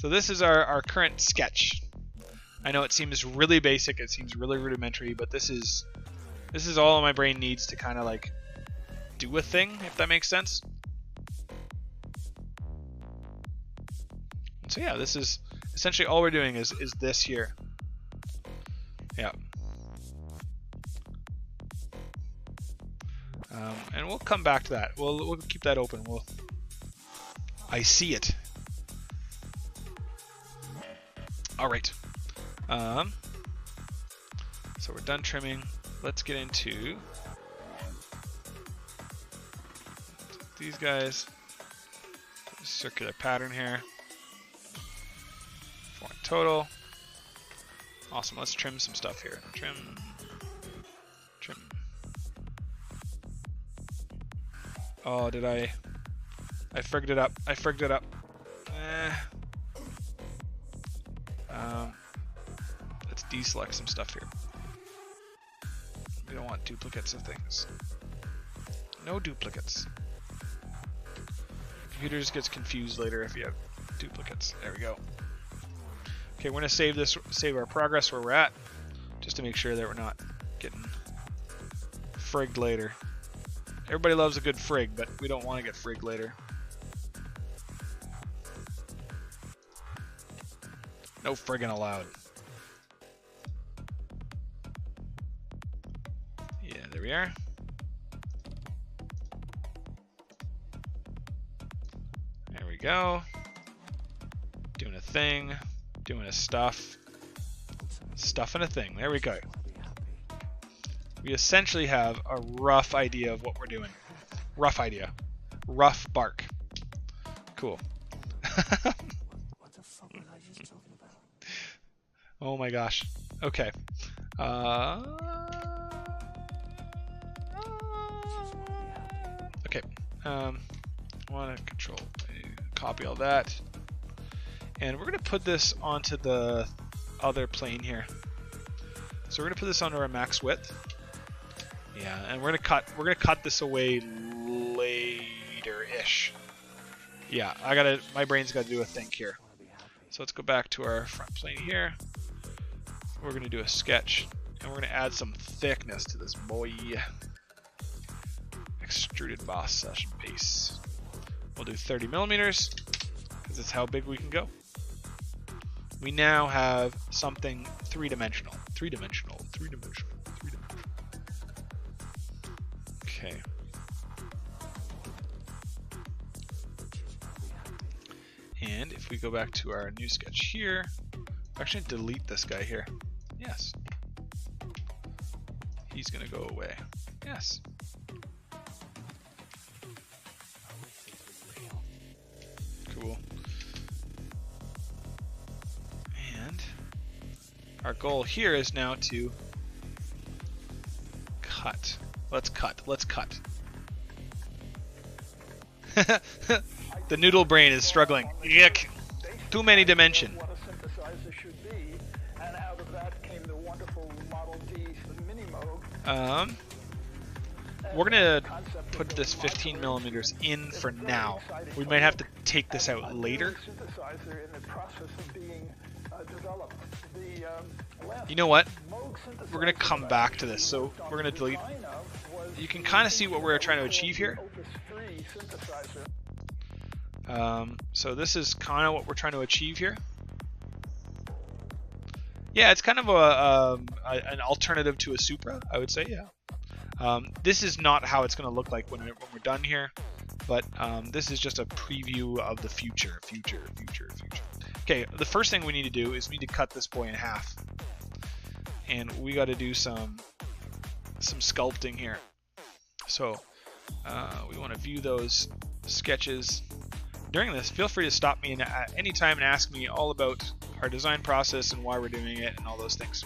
So this is our current sketch. I know it seems really basic, it seems really rudimentary, but this is all my brain needs to kind of like do a thing, if that makes sense. And so yeah, this is essentially all we're doing is this here. Yeah. And we'll come back to that. We'll keep that open. I see it. All right. So we're done trimming. Let's get into these guys. Circular pattern here. 4 in total. Awesome. Let's trim some stuff here. Trim. Oh, did I frigged it up. Let's deselect some stuff here. We don't want duplicates of things. No duplicates. Computer just gets confused later if you have duplicates. There we go. Okay, we're gonna save our progress where we're at, just to make sure that we're not getting frigged later. Everybody loves a good frig, but we don't want to get frigged later. No friggin' allowed. Yeah, there we are. There we go. Doing a thing, doing a stuff, stuff and a thing. There we go. We essentially have a rough idea of what we're doing. Rough idea. Rough bark. Cool. Oh my gosh. Okay. Okay. Want to control, copy all that, and we're gonna put this onto the other plane here. So we're gonna put this onto our max width. Yeah, and we're gonna cut this away later-ish. Yeah, my brain's gotta do a think here. So let's go back to our front plane here. We're gonna do a sketch, and we're gonna add some thickness to this boy. Extruded boss session base. We'll do 30 millimeters because it's how big we can go. We now have something three-dimensional. Three-dimensional. Okay. And if we go back to our new sketch here, actually delete this guy here. Yes. He's gonna go away. Yes. Cool. And our goal here is now to cut. Let's cut. The noodle brain is struggling. Yuck. Too many dimension. What a synthesizer should be, and out of that came the wonderful Model D Mini Moog. We're gonna put this 15 millimeters in for now. We might have to take this out later. You know what? We're gonna come back to this. So we're gonna delete. You can kind of see what we're trying to achieve here. So this is kind of what we're trying to achieve here. Yeah, it's kind of an alternative to a Supra, I would say. Yeah. This is not how it's going to look like when we're done here, but this is just a preview of the future. Okay, the first thing we need to do is we need to cut this boy in half, and we got to do some sculpting here. So we want to view those sketches. During this, feel free to stop me at any time and ask me all about our design process and why we're doing it and all those things.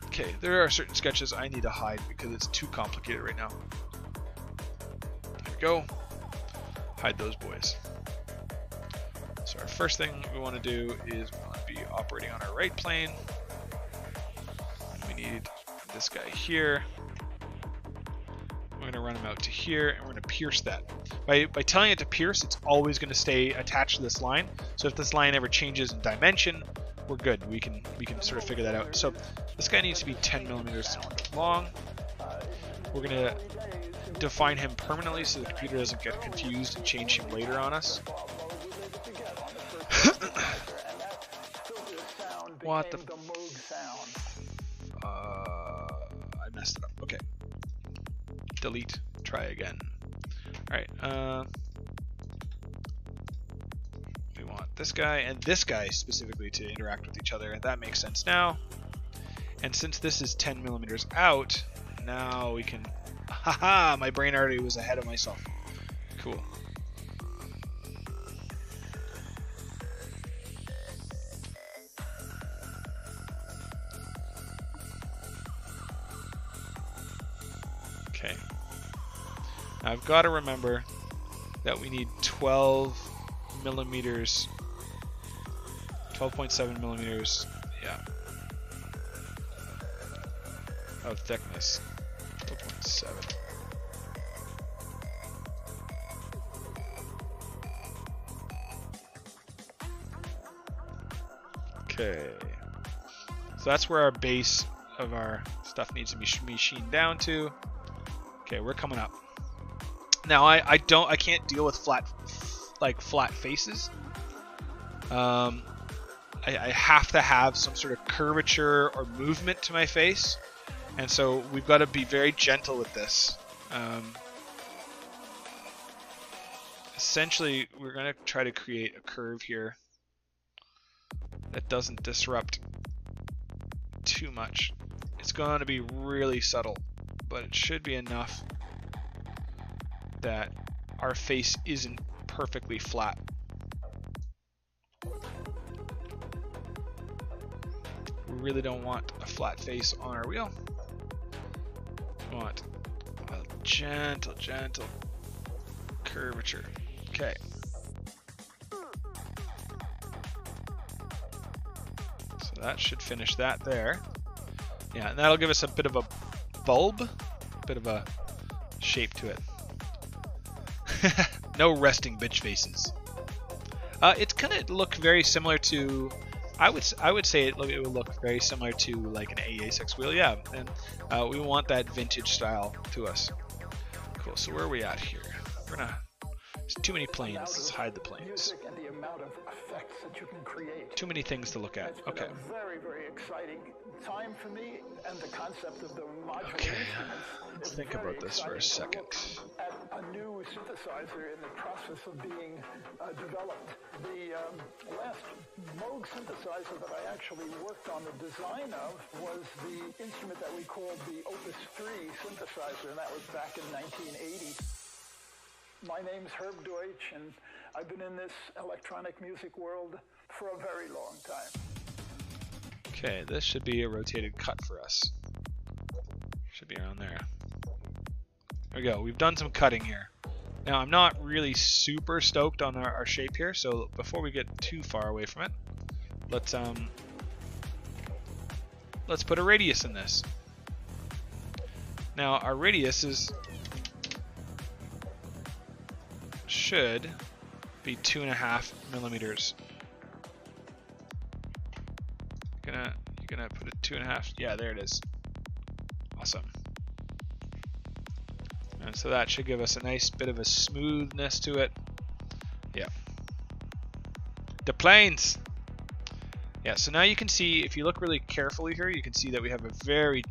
Okay, there are certain sketches I need to hide because it's too complicated right now. There we go. Hide those boys. So our first thing we want to do is we want to be operating on our right plane. We need this guy here. We're going to run him out to here, and we're going to pierce that. By telling it to pierce, it's always going to stay attached to this line. So if this line ever changes in dimension, we're good. We can sort of figure that out. So this guy needs to be 10 millimeters long. We're going to define him permanently so the computer doesn't get confused and change him later on us. What the? I messed it up. Okay. Delete. Try again. Alright. We want this guy and this guy specifically to interact with each other. That makes sense now. And since this is 10 millimeters out, now we can... Haha! My brain already was ahead of myself. Cool. Okay. Now I've got to remember that we need 12 millimeters, 12.7 millimeters, yeah, of thickness. 12.7. Okay. So that's where our base of our stuff needs to be machined down to. Okay, we're coming up. Now I can't deal with flat faces. I have to have some sort of curvature or movement to my face, and so we've got to be very gentle with this. essentially we're going to try to create a curve here that doesn't disrupt too much. It's going to be really subtle, but it should be enough that our face isn't perfectly flat. We really don't want a flat face on our wheel. We want a gentle curvature. Okay. So that should finish that there. Yeah, and that'll give us a bit of a bulb, a bit of a shape to it. No resting bitch faces. It's gonna look very similar to, I would say it would look very similar to like an ASX wheel, yeah. And we want that vintage style to us. Cool. So where are we at here? We're gonna. There's too many planes. Let's hide the planes. And the amount of effects that you can create. Too many things to look at. Okay. It's been a very, very exciting time for me, and the concept of the modular Okay. instruments. Let's is think very about this for a exciting to second. look at a new synthesizer in the process of being developed. The last Moog synthesizer that I actually worked on the design of was the instrument that we called the Opus 3 synthesizer, and that was back in 1980. My name's Herb Deutsch, and I've been in this electronic music world for a very long time. Okay, this should be a rotated cut for us. Should be around there. There we go. We've done some cutting here. Now, I'm not really super stoked on our shape here, so before we get too far away from it, let's put a radius in this. Now, our radius should be 2.5 millimeters. You're gonna put it 2.5. Yeah, there it is. Awesome. And so that should give us a nice bit of a smoothness to it. Yeah. The planes. Yeah. So now you can see, if you look really carefully here, you can see that we have a very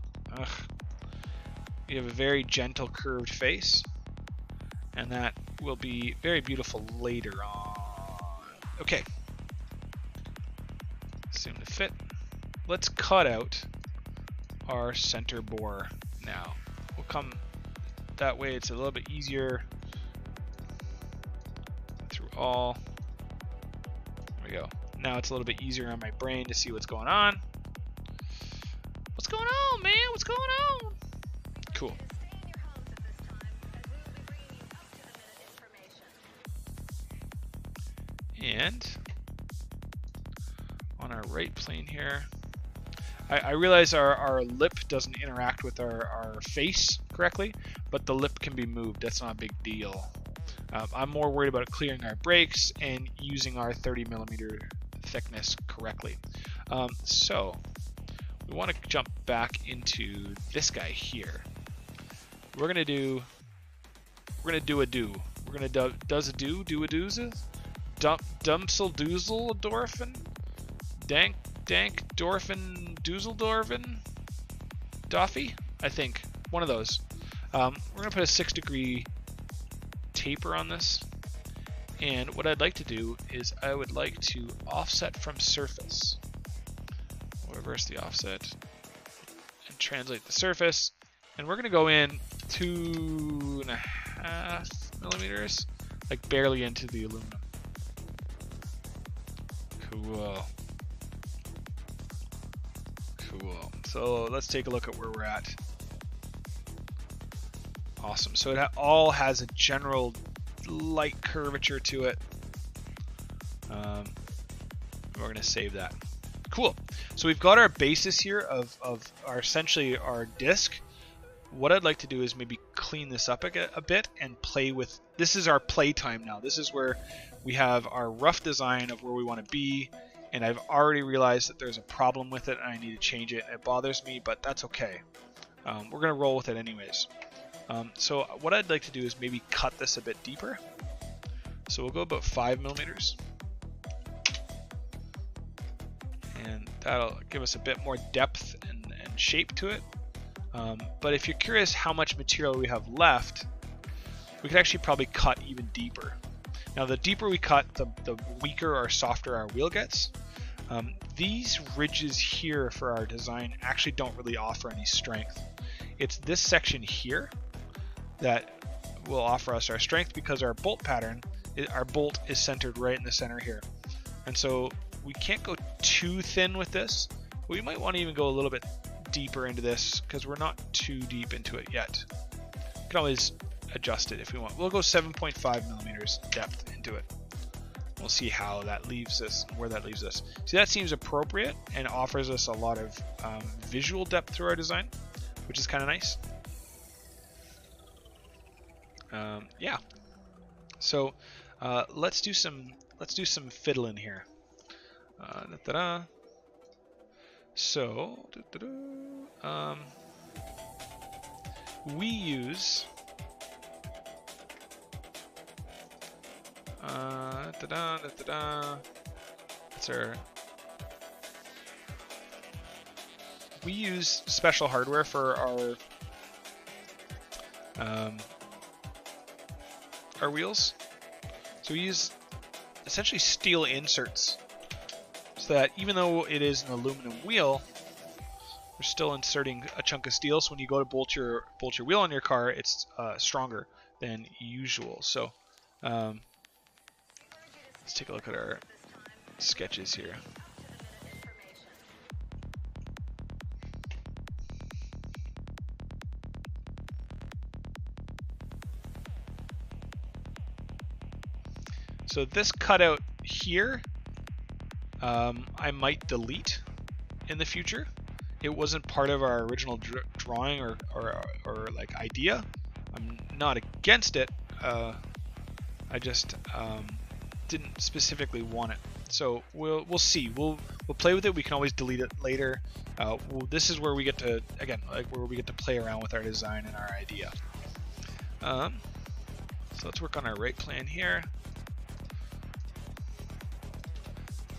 gentle curved face, and that will be very beautiful later on. Okay. Assume to fit. Let's cut out our center bore now. We'll come that way, it's a little bit easier through all. There we go. Now it's a little bit easier on my brain to see what's going on. What's going on, man? What's going on? Cool. And on our right plane here, I realize our lip doesn't interact with our face correctly, but the lip can be moved. That's not a big deal. I'm more worried about clearing our brakes and using our 30mm thickness correctly. So we want to jump back into this guy here. We're gonna do a do. We're gonna do a dooza, dumsel doozle dorfin, dank dorfin doozeldorfin doffy, I think, one of those. We're gonna put a 6-degree taper on this, and what I'd like to do is I would like to offset from surface. We'll reverse the offset and translate the surface, and we're gonna go in 2.5 millimeters, like barely into the aluminum. Cool. So let's take a look at where we're at. Awesome. So it all has a general light curvature to it. We're going to save that. Cool. So we've got our basis here of our essentially our disc. What I'd like to do is maybe clean this up a bit and play with. This is our play time now. This is where we have our rough design of where we want to be. And I've already realized that there's a problem with it and I need to change it. It bothers me, but that's okay. We're going to roll with it anyways. So what I'd like to do is maybe cut this a bit deeper. So we'll go about 5 millimeters. And that'll give us a bit more depth and shape to it. But if you're curious how much material we have left, we could actually probably cut even deeper. Now the deeper we cut, the weaker or softer our wheel gets. These ridges here for our design actually don't really offer any strength. It's this section here that will offer us our strength because our bolt pattern, our bolt is centered right in the center here. And so we can't go too thin with this. We might want to even go a little bit deeper into this because we're not too deep into it yet. We can always adjust it if we want. We'll go 7.5 millimeters depth into it. We'll see how that leaves us, where that leaves us. See, that seems appropriate and offers us a lot of visual depth through our design, which is kind of nice. Yeah. So let's do some fiddling here. So we use we use special hardware for our wheels. So we use essentially steel inserts, so that even though it is an aluminum wheel, we're still inserting a chunk of steel. So when you go to bolt your wheel on your car, it's stronger than usual. So let's take a look at our sketches here. So this cutout here, I might delete in the future. It wasn't part of our original drawing or like idea. I'm not against it. I just didn't specifically want it. So we'll see. We'll play with it. We can always delete it later. This is where we get to, again, like where we get to play around with our design and our idea. So let's work on our right plan here.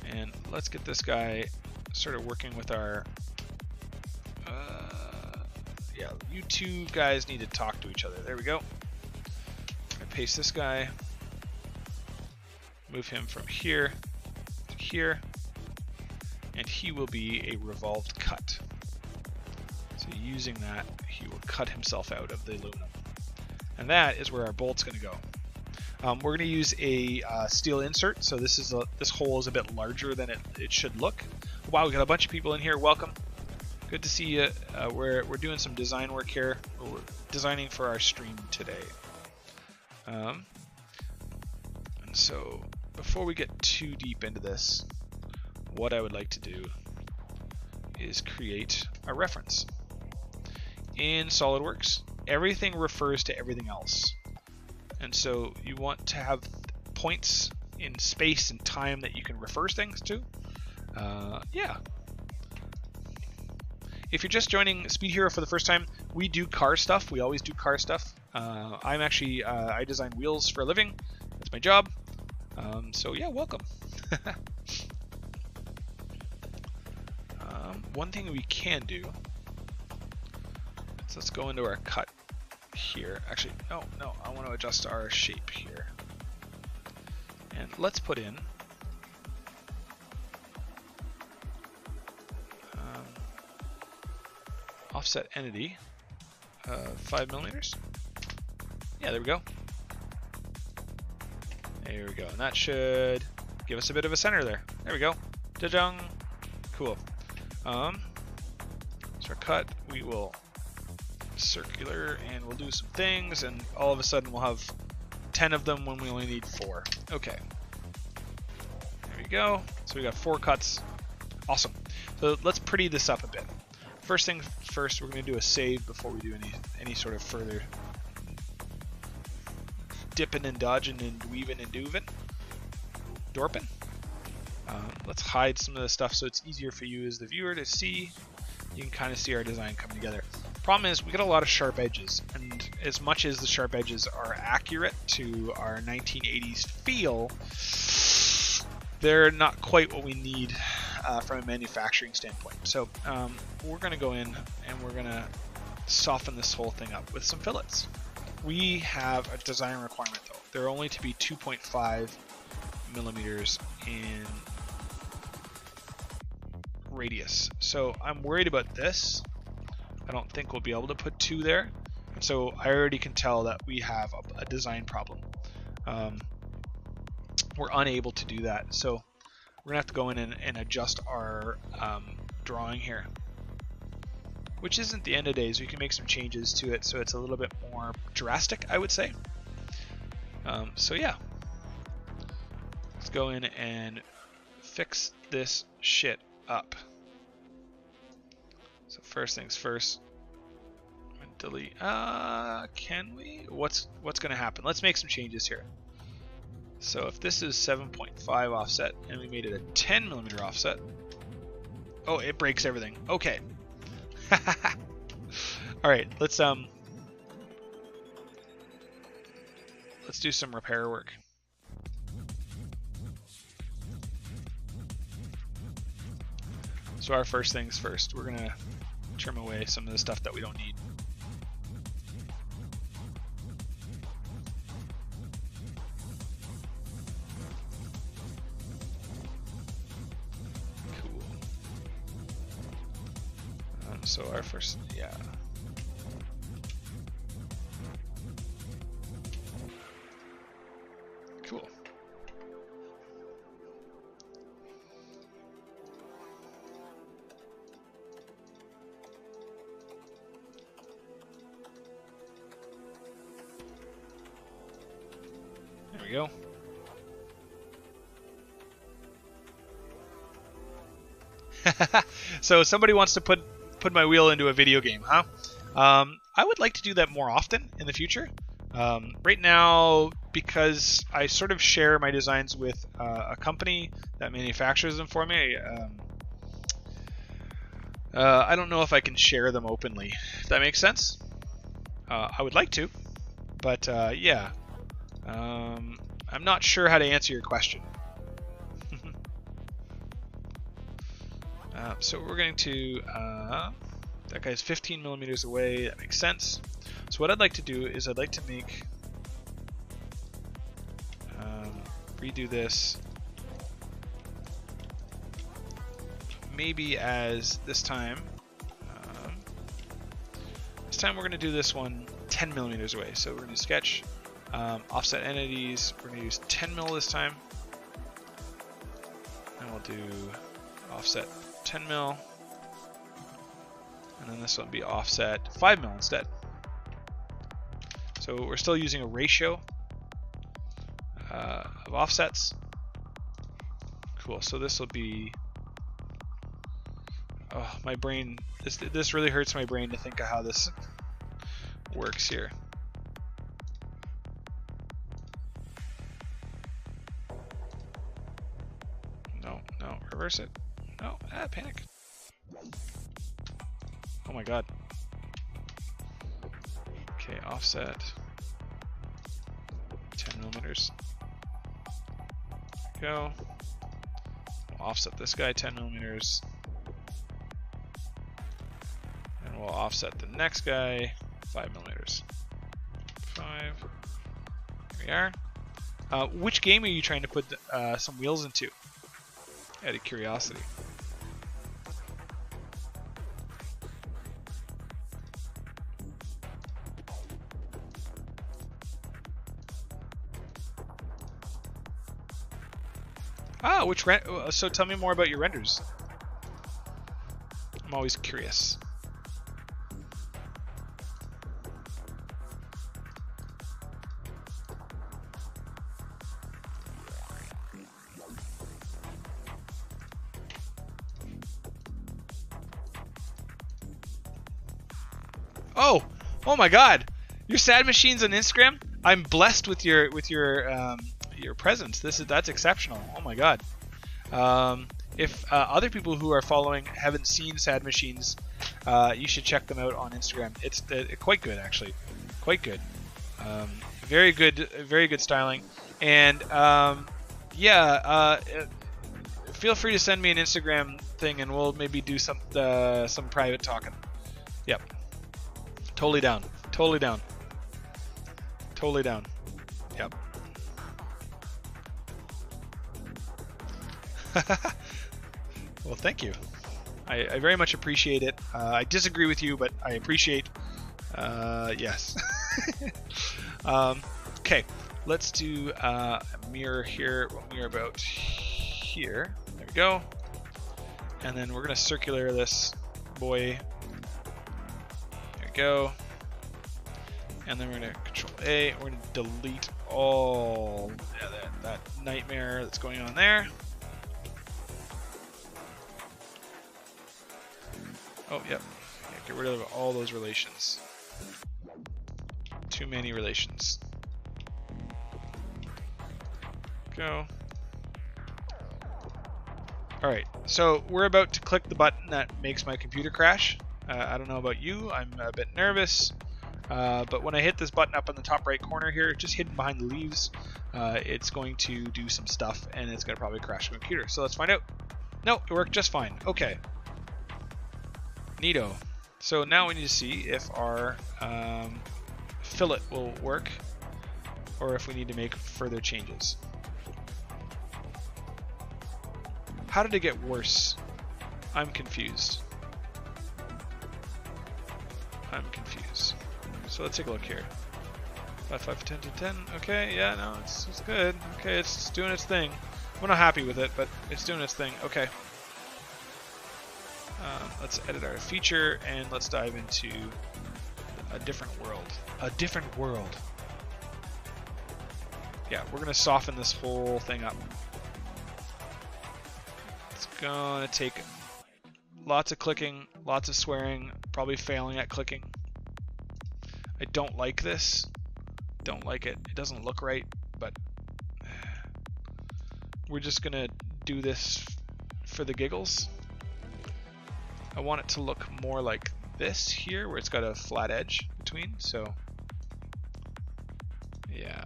And let's get this guy sort of working with our, yeah, you two guys need to talk to each other. There we go. I'm gonna paste this guy, move him from here to here, and he will be a revolved cut. So using that, he will cut himself out of the aluminum. And that is where our bolt's gonna go. We're going to use a steel insert, so this hole is a bit larger than it should look. Wow, we got a bunch of people in here. Welcome. Good to see you. We're doing some design work here. We're designing for our stream today. And so before we get too deep into this, what I would like to do is create a reference. In SolidWorks, everything refers to everything else. And so you want to have points in space and time that you can refer things to. Yeah. If you're just joining SpeedHero for the first time, we do car stuff. We always do car stuff. I'm actually, I design wheels for a living. That's my job. So yeah, welcome. One thing we can do, so let's go into our cut here. Actually, no, I want to adjust our shape here. And let's put in offset entity 5 millimeters. Yeah, there we go. There we go. And that should give us a bit of a center there. There we go. Da-dung. Cool. So our cut, we will circular, and we'll do some things, and all of a sudden we'll have 10 of them when we only need 4. Okay. There we go. So we got 4 cuts. Awesome. So let's pretty this up a bit. First thing first, we're going to do a save before we do any sort of further dipping and dodging and weaving and dooving. Dorping. Let's hide some of the stuff so it's easier for you as the viewer to see. You can kind of see our design coming together. Problem is, we got a lot of sharp edges, and as much as the sharp edges are accurate to our 1980s feel, they're not quite what we need from a manufacturing standpoint. So we're going to go in and we're going to soften this whole thing up with some fillets. We have a design requirement though. They're only to be 2.5 millimeters in radius. So I'm worried about this. I don't think we'll be able to put 2 there. And so I already can tell that we have a design problem. We're unable to do that. So we're gonna have to go in and adjust our drawing here, which isn't the end of days. We can make some changes to it so it's a little bit more drastic, I would say. So yeah, let's go in and fix this shit up. So first things first, I'm gonna delete. Can we? What's gonna happen? Let's make some changes here. So if this is 7.5 offset and we made it a 10 millimeter offset, oh, it breaks everything. Okay. All right, let's do some repair work. So our first things first, we're gonna trim away some of the stuff that we don't need. Cool. So our first, yeah. Cool. There we go. So somebody wants to put my wheel into a video game, huh? I would like to do that more often in the future. Right now, because I sort of share my designs with a company that manufactures them for me, I don't know if I can share them openly. If that makes sense? I would like to, but yeah. I'm not sure how to answer your question. So we're going to, that guy's 15 millimeters away, that makes sense. So what I'd like to do is I'd like to make, redo this, maybe as this time we're going to do this one 10 millimeters away. So we're going to sketch, offset entities, we're going to use 10 mil this time, and we'll do offset 10 mil, and then this will be offset 5 mil instead. So we're still using a ratio of offsets. Cool. So this will be. Oh, my brain. This really hurts my brain to think of how this works here. No, reverse it. No, panic. Oh my god. Okay, offset 10 millimeters. Go. We'll offset this guy 10 millimeters. And we'll offset the next guy 5 millimeters. 5. There we are. Which game are you trying to put some wheels into? Out of curiosity. Ah, so tell me more about your renders. I'm always curious. Oh my God! Your sad machines on Instagram. I'm blessed with your presence. That's exceptional. Oh my God. If other people who are following haven't seen Sad Machines, you should check them out on Instagram. It's quite good, actually. Quite good. Very good styling. And yeah, feel free to send me an Instagram thing, and we'll maybe do some private talking. Yep. Totally down. Totally down. Totally down. Yep. Well, thank you. I very much appreciate it. I disagree with you, but I appreciate. Yes. Okay, let's do a mirror here. We'll mirror about here. There we go. And then we're gonna circular this boy. There we go. And then we're gonna Control A. We're gonna delete all that nightmare that's going on there. Oh, yep. Yeah, get rid of all those relations. Too many relations. Go. Alright, so we're about to click the button that makes my computer crash. I don't know about you, I'm a bit nervous. But when I hit this button up in the top right corner here, just hidden behind the leaves, it's going to do some stuff and it's going to probably crash the computer. So let's find out. No, it worked just fine. Okay. Neato. So now we need to see if our fillet will work or if we need to make further changes. How did it get worse? I'm confused. I'm confused. So let's take a look here. 5, 5, 10 to 10. Okay, yeah, no, it's good. Okay, it's doing its thing. I'm not happy with it, but it's doing its thing. Okay. Let's edit our feature and let's dive into a different world. A different world. Yeah, we're gonna soften this whole thing up. It's gonna take lots of clicking, lots of swearing, probably failing at clicking. I don't like this. Don't like it. It doesn't look right, but we're just gonna do this for the giggles. I want it to look more like this here, where it's got a flat edge between, so yeah.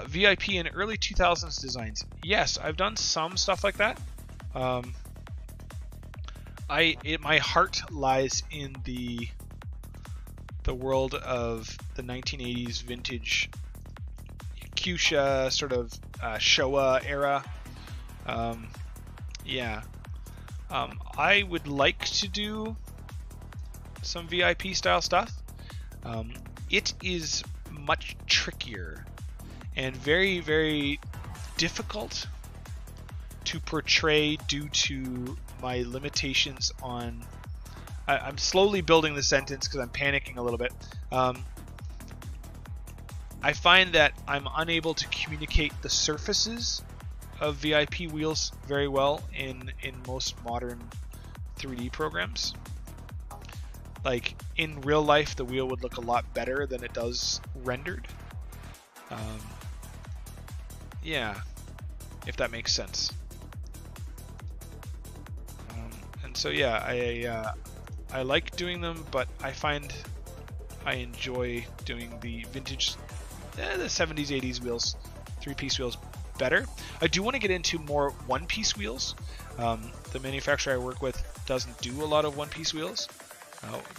VIP in early 2000s designs. Yes, I've done some stuff like that. My heart lies in the world of the 1980s vintage fuchsia sort of Showa era. Yeah. I would like to do some VIP style stuff. It is much trickier and very, very difficult to portray due to my limitations on... I'm slowly building the sentence because I'm panicking a little bit. I find that I'm unable to communicate the surfaces of VIP wheels very well in most modern 3D programs. Like in real life, the wheel would look a lot better than it does rendered. Yeah, if that makes sense. And so yeah, I like doing them, but I find I enjoy doing the vintage, the 70s, 80s wheels, 3-piece wheels better. I do want to get into more 1-piece wheels. The manufacturer I work with doesn't do a lot of 1-piece wheels.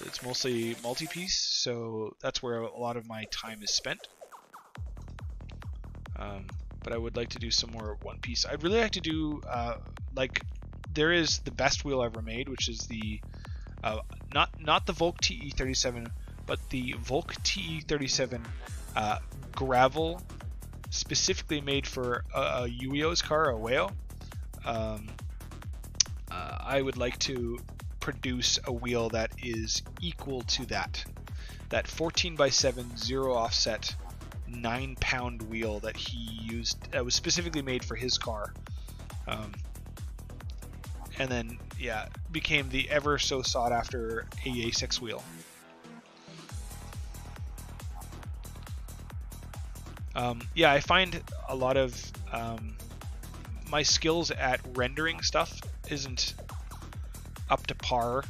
It's mostly multi-piece, so that's where a lot of my time is spent. But I would like to do some more 1-piece. I'd really like to do like there is the best wheel ever made, which is the not the Volk TE37, but the Volk TE37 gravel, specifically made for a Yuio's car, a Weo. I would like to produce a wheel that is equal to that 14x7 zero offset 9-pound wheel that he used, that was specifically made for his car, and then yeah, became the ever so sought after AE6 wheel. Yeah, I find a lot of my skills at rendering stuff isn't up to par.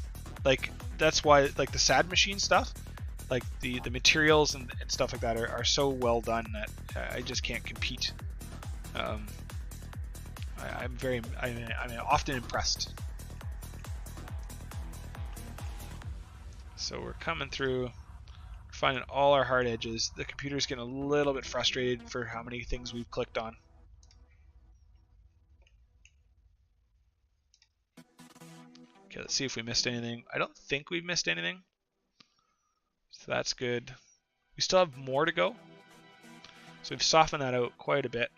Like that's why like the SAD machine stuff, like the materials and stuff like that are so well done that I just can't compete. I'm often impressed. So we're coming through, finding all our hard edges. The computer's getting a little bit frustrated for how many things we've clicked on. Okay, let's see if we missed anything. I don't think we've missed anything. So that's good. We still have more to go. So we've softened that out quite a bit.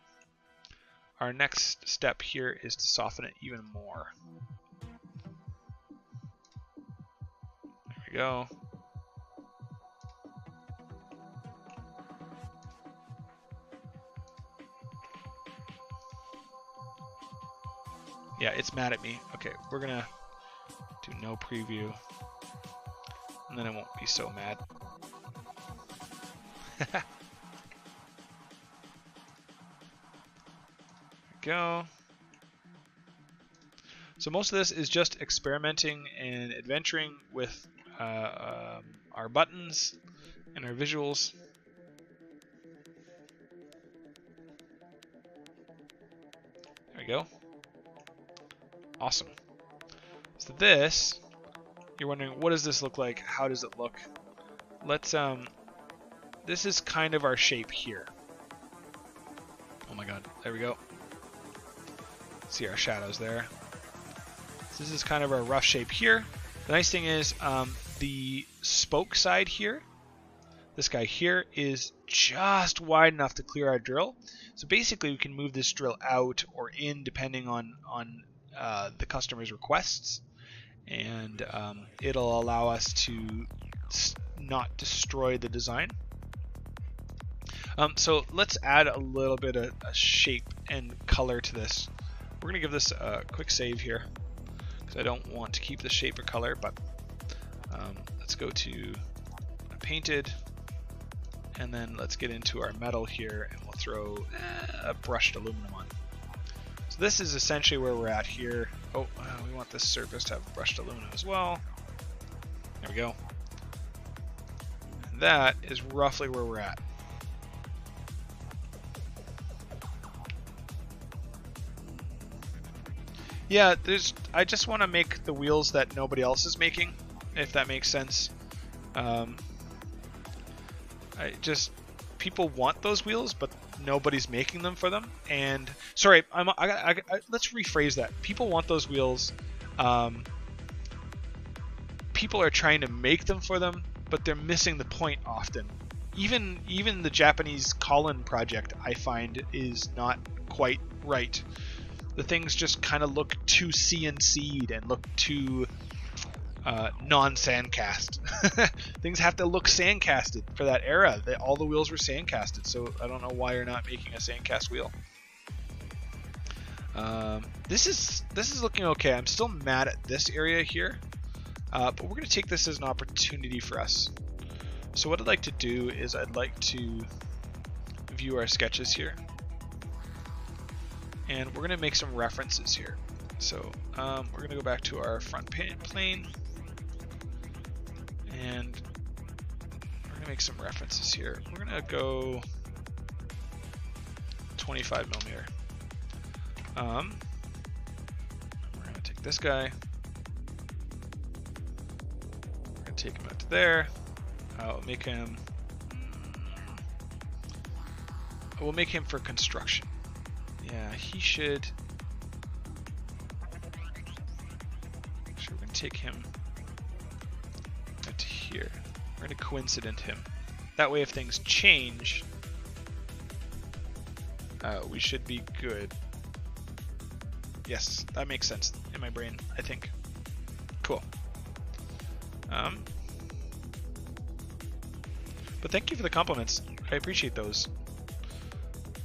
Our next step here is to soften it even more. There we go. Yeah, it's mad at me. Okay, we're gonna do no preview, and then it won't be so mad. There we go. So most of this is just experimenting and adventuring with our buttons and our visuals. There we go. Awesome. So this, you're wondering, what does this look like? How does it look? Let's this is kind of our shape here. Oh my god, there we go. See our shadows there. So this is kind of our rough shape here. The nice thing is the spoke side here, this guy here, is just wide enough to clear our drill. So basically we can move this drill out or in depending on the customer's requests, and it'll allow us to not destroy the design. So let's add a little bit of a shape and color to this. We're going to give this a quick save here because I don't want to keep the shape or color, but let's go to painted, and then let's get into our metal here, and we'll throw a brushed aluminum on. So this is essentially where we're at here. Oh, we want this surface to have brushed aluminum as well. There we go. And that is roughly where we're at. Yeah, I just want to make the wheels that nobody else is making, if that makes sense. People want those wheels, but nobody's making them for them. And sorry, let's rephrase that. People want those wheels. People are trying to make them for them, but they're missing the point often. Even the Japanese Colin project, I find, is not quite right. The things just kind of look too CNC'd and look too non-sandcast. Things have to look sandcasted for that era. All the wheels were sandcasted, so I don't know why you're not making a sandcast wheel. This is looking okay. I'm still mad at this area here, but we're going to take this as an opportunity for us. So what I'd like to do is I'd like to view our sketches here, and we're going to make some references here. So we're going to go back to our front plane, and we're going to make some references here. We're going to go 25 millimeter. We're going to take this guy. We're going to take him out to there. We'll make him for construction. Yeah, he should. Actually, we're going to take him out to here. We're going to coincident him. That way, if things change, we should be good. Yes, that makes sense in my brain, I think. Cool. But thank you for the compliments. I appreciate those.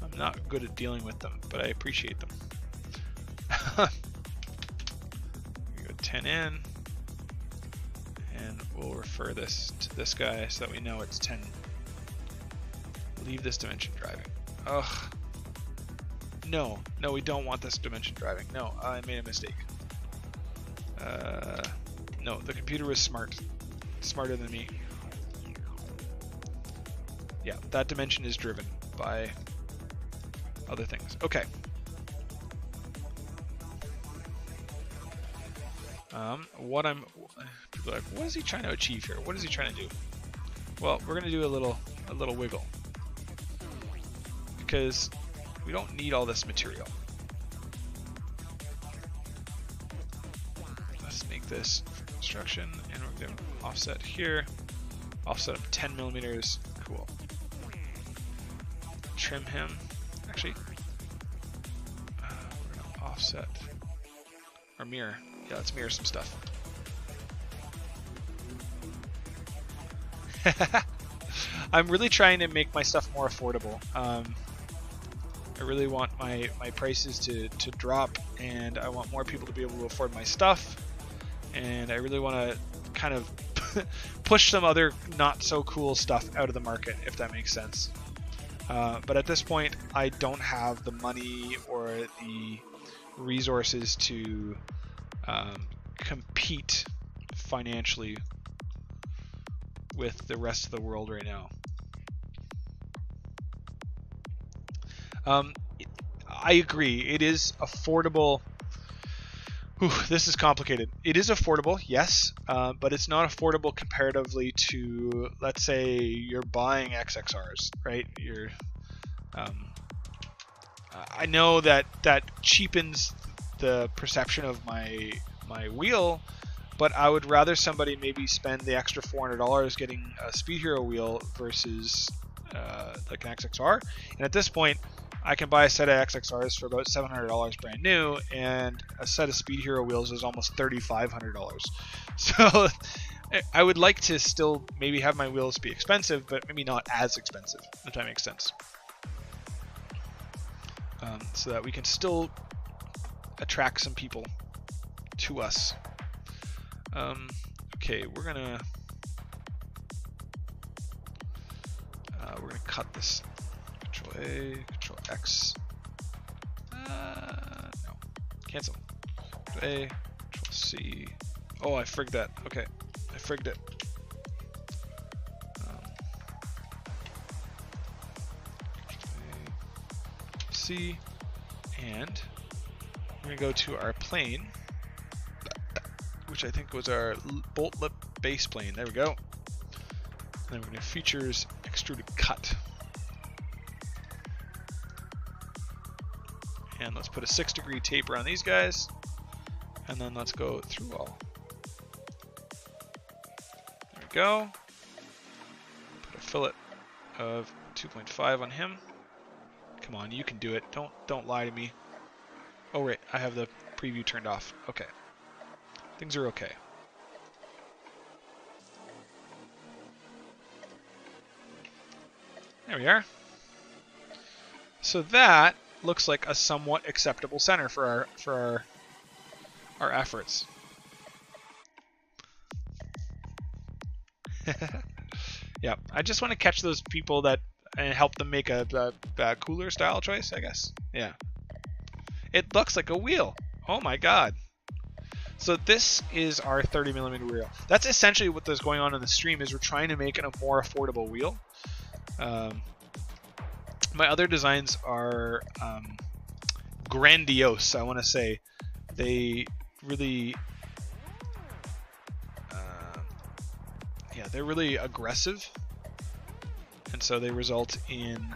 I'm not good at dealing with them, but I appreciate them. Go 10 in, and we'll refer this to this guy so that we know it's 10. Leave this dimension driving. Ugh. No, we don't want this dimension driving. No, I made a mistake. No, the computer was smarter than me. Yeah, that dimension is driven by other things. Okay. People are like, what is he trying to achieve here? What is he trying to do? Well, we're gonna do a little wiggle because we don't need all this material. Let's make this construction, and we're gonna offset here. Offset of 10 millimeters. Cool. Trim him. Actually, we're gonna offset or mirror. Yeah, let's mirror some stuff. I'm really trying to make my stuff more affordable. I really want my prices to drop, and I want more people to be able to afford my stuff, and I really want to kind of push some other not so cool stuff out of the market, if that makes sense. But at this point, I don't have the money or the resources to compete financially with the rest of the world right now. I agree. It is affordable. Whew, this is complicated. It is affordable, yes, but it's not affordable comparatively to, let's say, you're buying XXRs, right? I know that cheapens the perception of my wheel, but I would rather somebody maybe spend the extra $400 getting a SpeedHero wheel versus like an XXR. And at this point, I can buy a set of XXRs for about $700 brand new, and a set of SpeedHero wheels is almost $3,500. So I would like to still maybe have my wheels be expensive, but maybe not as expensive, if that makes sense. So that we can still attract some people to us. Okay, we're gonna cut this. Control A, Control X. No, cancel. Control A, Control C. Oh, I frigged that. Okay, I frigged it. C, and we're gonna go to our plane, which I think was our bolt lip base plane. There we go. And then we're gonna features extruded cut. And let's put a 6-degree taper on these guys, and then let's go through all. There we go. Put a fillet of 2.5 on him. Come on, you can do it. Don't lie to me. Oh wait, I have the preview turned off. Okay. Things are okay. There we are. So that looks like a somewhat acceptable center for our efforts. Yeah, I just want to catch those people that and help them make a cooler style choice, I guess. Yeah. It looks like a wheel. Oh my god. So this is our 30mm wheel. That's essentially what is going on in the stream, is we're trying to make it a more affordable wheel. My other designs are grandiose, I want to say. They really, yeah, they're really aggressive, and so they result in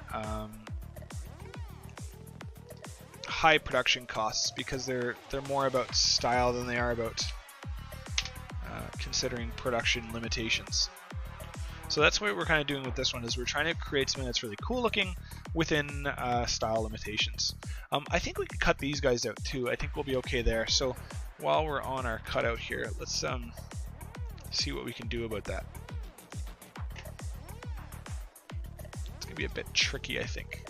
high production costs because they're more about style than they are about considering production limitations. So that's what we're kind of doing with this one, is we're trying to create something that's really cool looking within style limitations. I think we can cut these guys out too. I think we'll be okay there. So while we're on our cutout here, let's see what we can do about that. It's gonna be a bit tricky, I think.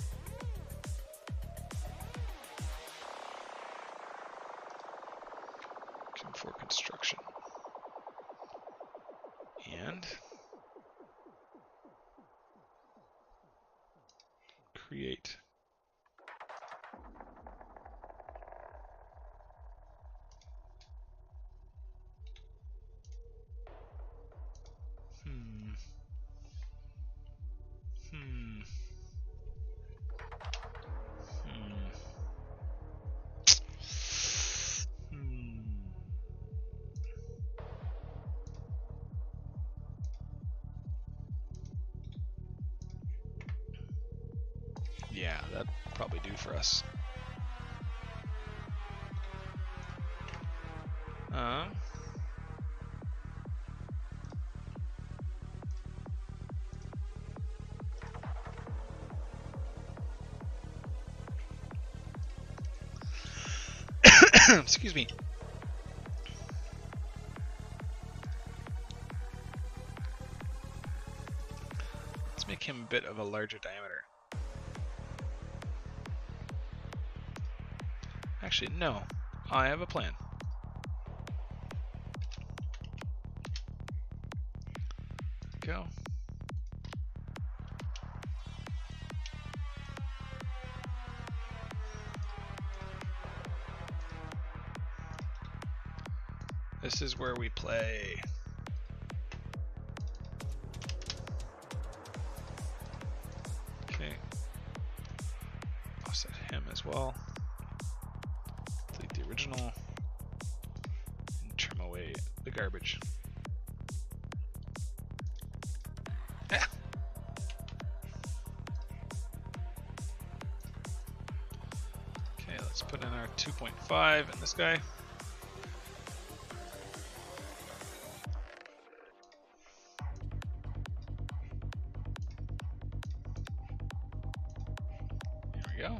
For construction. And create. Yeah, that'd probably do for us. Excuse me. Let's make him a bit of a larger diameter. Actually, no. I have a plan. Go. This is where we play. Okay. Offset him as well. Delete the original. And trim away the garbage. Ah. Okay, let's put in our 2.5 and this guy. Go.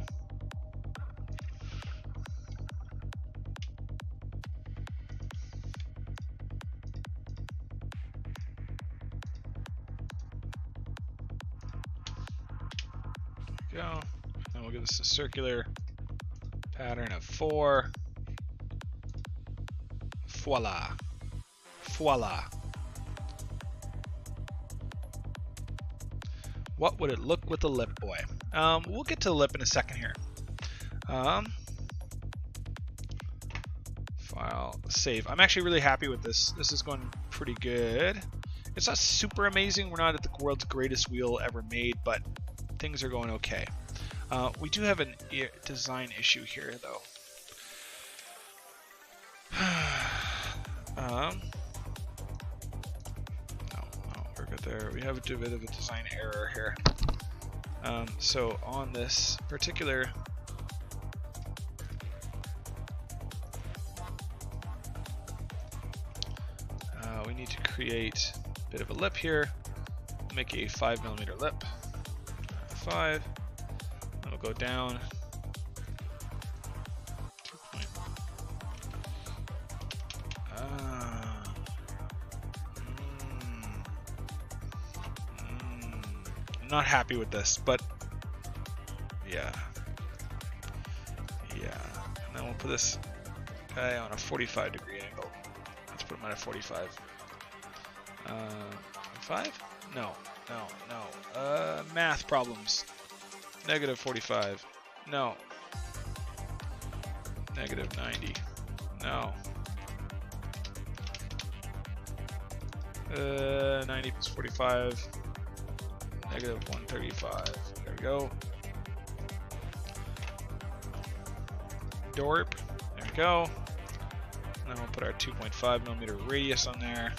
Go. And we'll give this a circular pattern of 4. Voila. Voila. What would it look with the lip, boy? We'll get to the lip in a second here. File, save. I'm actually really happy with this. This is going pretty good. It's not super amazing. We're not at the world's greatest wheel ever made, but things are going okay. We do have a design issue here, though. No, we're good there. We have a bit of a design error here. So on this particular we need to create a bit of a lip here. Make a 5mm lip. 5. And we'll go down. 2 point. I'm not happy with this, but yeah. And then we'll put this guy on a 45-degree angle. Let's put him at a 45. 5? No. Math problems. Negative 45. No. Negative 90. No. 90 plus 45. Negative 135. There we go. Dorp. There we go. And then we'll put our 2.5mm radius on there.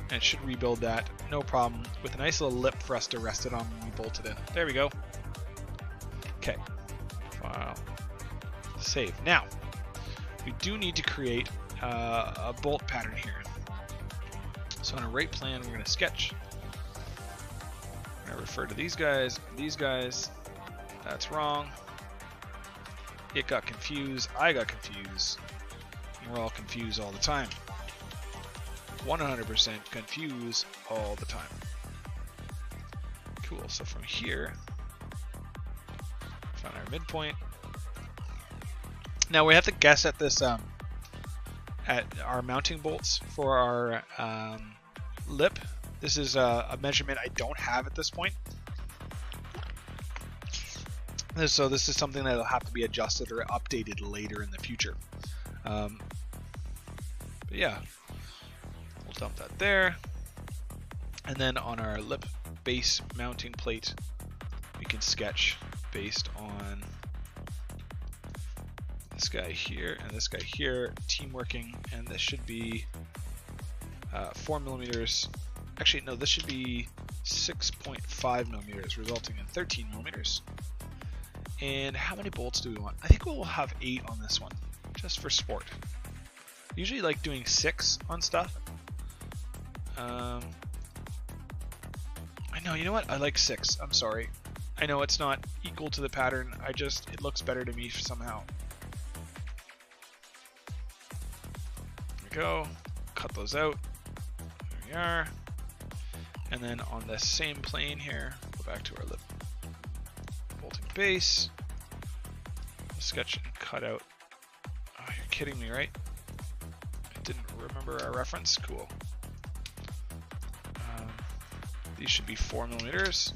And it should rebuild that, no problem, with a nice little lip for us to rest it on when we bolt it in. There we go. Okay. File. Save. Now, we do need to create a bolt pattern here. So on a right plan, we're going to sketch. I'm going to refer to these guys. That's wrong. It got confused. I got confused. And we're all confused all the time. 100% confused all the time. Cool. So from here, find our midpoint. Now we have to guess at this at our mounting bolts for our lip. This is a measurement I don't have at this point. So this is something that will have to be adjusted or updated later in the future. But yeah, we'll dump that there. And then on our lip base mounting plate, we can sketch based on this guy here and this guy here, team working, and this should be 4mm Actually, no, this should be 6.5 millimeters, resulting in 13 millimeters. And how many bolts do we want? I think we'll have 8 on this one, just for sport. Usually like doing 6 on stuff. I know, you know what? I like 6. I'm sorry. I know it's not equal to the pattern. It looks better to me somehow. There we go. Cut those out. There we are. And then on the same plane here, go back to our lip bolting base. Sketch and cut out. Oh, you're kidding me, right? I didn't remember our reference. Cool. These should be 4 millimeters.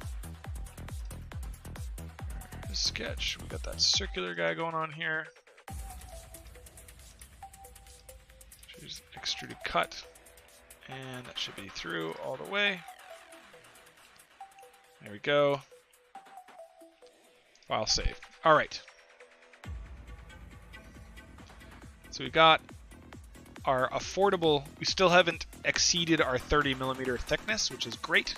Sketch. We got that circular guy going on here. Choose extruded cut, and that should be through all the way. There we go. File save. All right. So we got our affordable. We still haven't exceeded our 30 millimeter thickness, which is great.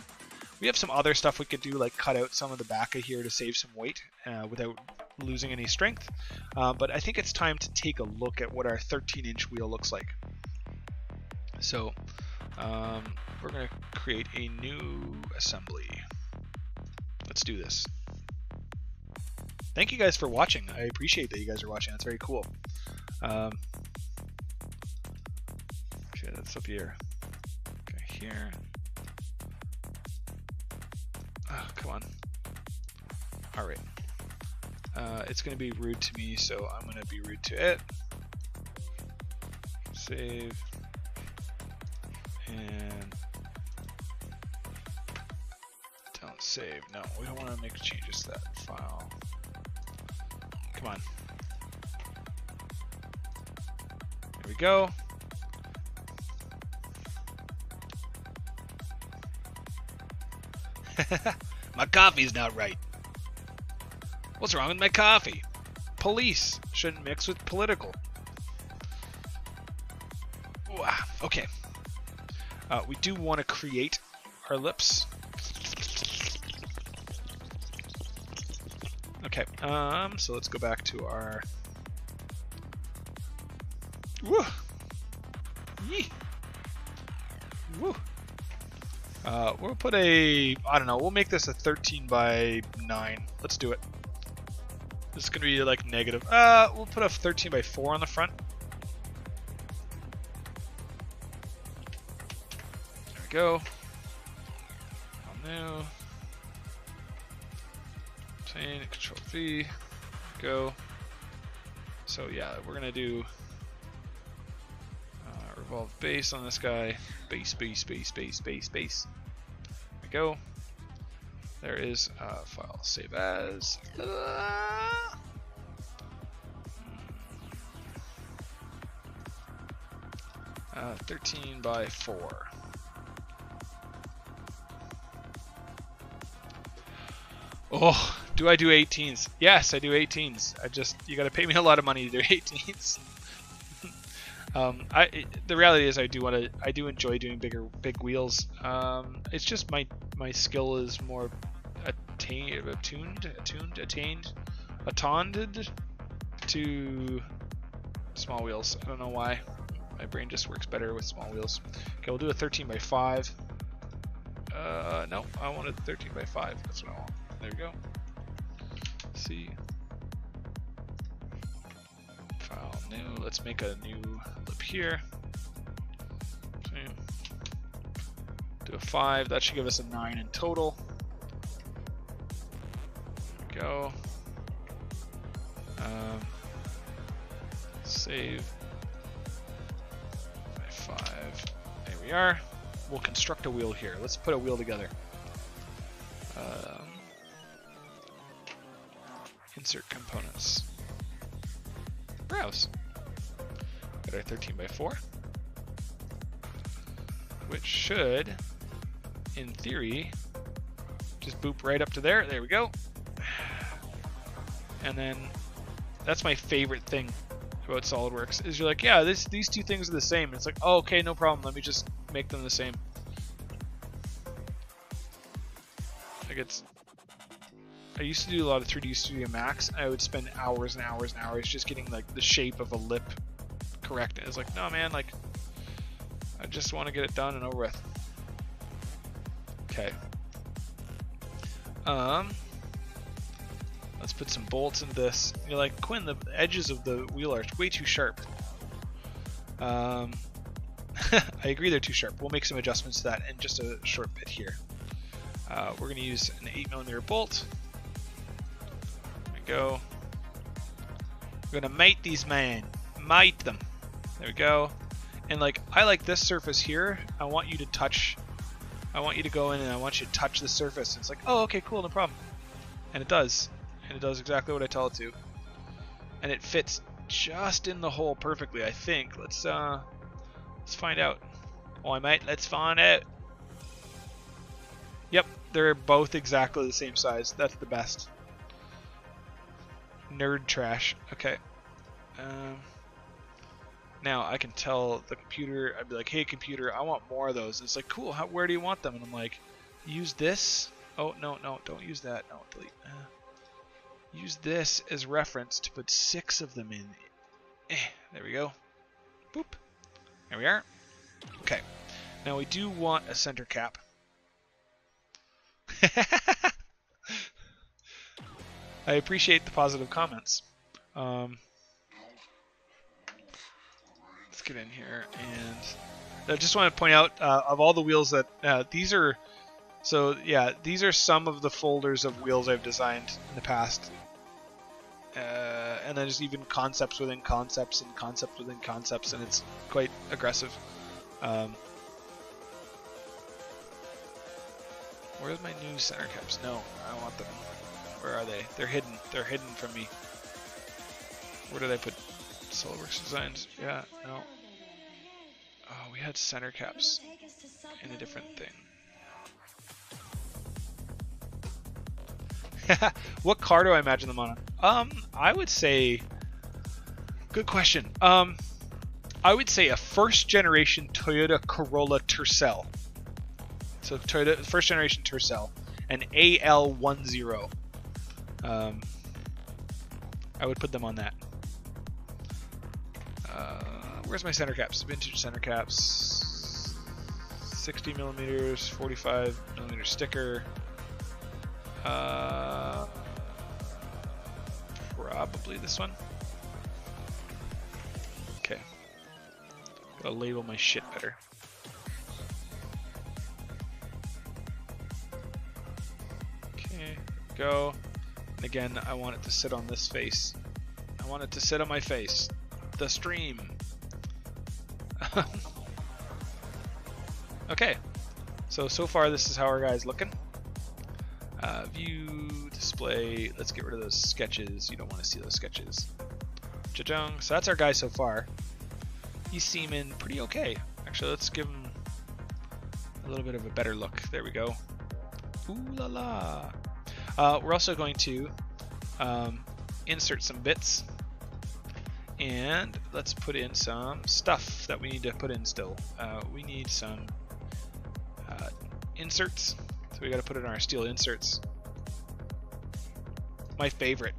We have some other stuff we could do, like cut out some of the back of here to save some weight without losing any strength. But I think it's time to take a look at what our 13-inch wheel looks like. So we're going to create a new assembly. Let's do this. Thank you guys for watching. I appreciate that you guys are watching. That's very cool. Okay, that's up here. Okay, here. Oh, come on. All right. It's going to be rude to me, so I'm going to be rude to it. Save. And don't save. No, we don't want to make changes to that file. Come on. There we go. My coffee's not right. What's wrong with my coffee? Police shouldn't mix with political. Ooh, okay. We do want to create our lips. Okay. So let's go back to our. Woo. Yee. Woo. We'll put a, I don't know, we'll make this a 13 by 9. Let's do it. This is going to be like negative. We'll put a 13 by 4 on the front. There we go. New. Obtain, Control V. Go. So yeah, we're going to do revolve base on this guy. Base, base, base, base, base, base. There we go. There is file save as. 13 by 4. Oh, do I do 18s? Yes, I do 18s. You got to pay me a lot of money to do 18s. The reality is I do enjoy doing big wheels. It's just my skill is more attuned to small wheels. I don't know why. My brain just works better with small wheels. Okay, we'll do a 13 by 5. No, I wanted 13 by 5. That's what I want. There we go. See. File new. Let's make a new lip here. Okay. Do a 5. That should give us a 9 in total. There we go. Save. By 5. There we are. We'll construct a wheel here. Let's put a wheel together. Insert components. Browse. Got our 13 by 4, which should, in theory, just boop right up to there. There we go. And then that's my favorite thing about SolidWorks is you're like, yeah, these two things are the same. It's like, oh, okay, no problem. Let me just make them the same. Like I used to do a lot of 3D Studio Max. I would spend hours and hours and hours just getting like the shape of a lip correct. And it's like, no man, like I just want to get it done and over with. Okay. Let's put some bolts in this. You're like, Quinn, the edges of the wheel are way too sharp. I agree they're too sharp. We'll make some adjustments to that in just a short bit here. We're going to use an 8mm bolt. There we go. We're going to mate these men. Mate them. There we go. And like, I like this surface here. I want you to go in and I want you to touch the surface. It's like, oh, okay, cool, no problem. And it does. And it does exactly what I tell it to. And it fits just in the hole perfectly, I think. Let's find out. Oh, I might. Let's find out. Yep, they're both exactly the same size. That's the best. Nerd trash. Okay. Now I can tell the computer, I'd be like, hey computer, I want more of those. And it's like, cool, where do you want them? And I'm like, use this. Oh, no, don't use that. No, delete. Use this as reference to put 6 of them in. There we go. Boop. There we are. Okay. Now we do want a center cap. I appreciate the positive comments. Let's get in here, and I just want to point out of all the wheels that these are. So yeah, these are some of the folders of wheels I've designed in the past, and then there's even concepts within concepts and concepts within concepts, and it's quite aggressive. Where's my new center caps? No, I want them. Where are they? They're hidden. They're hidden from me. Where did I put SolidWorks designs? Yeah, no. Oh, we had center caps in a different thing. What car do I imagine them on? I would say, good question. I would say a first generation Toyota Corolla Tercel. So Toyota first generation Tercel, an AL10. I would put them on that. Where's my center caps? Vintage center caps. 60mm, 45mm sticker. Probably this one. Okay. Gotta label my shit better. Okay, go. And again, I want it to sit on this face. I want it to sit on my face. The stream. Okay. So far this is how our guy's looking. View, display, let's get rid of those sketches. You don't want to see those sketches. Cha-chung. So that's our guy so far. He's seeming pretty okay. Actually, let's give him a little bit of a better look. There we go. Ooh la la. We're also going to insert some bits. And let's put in some stuff that we need to put in still. We need some inserts. So we got to put in our steel inserts. My favorite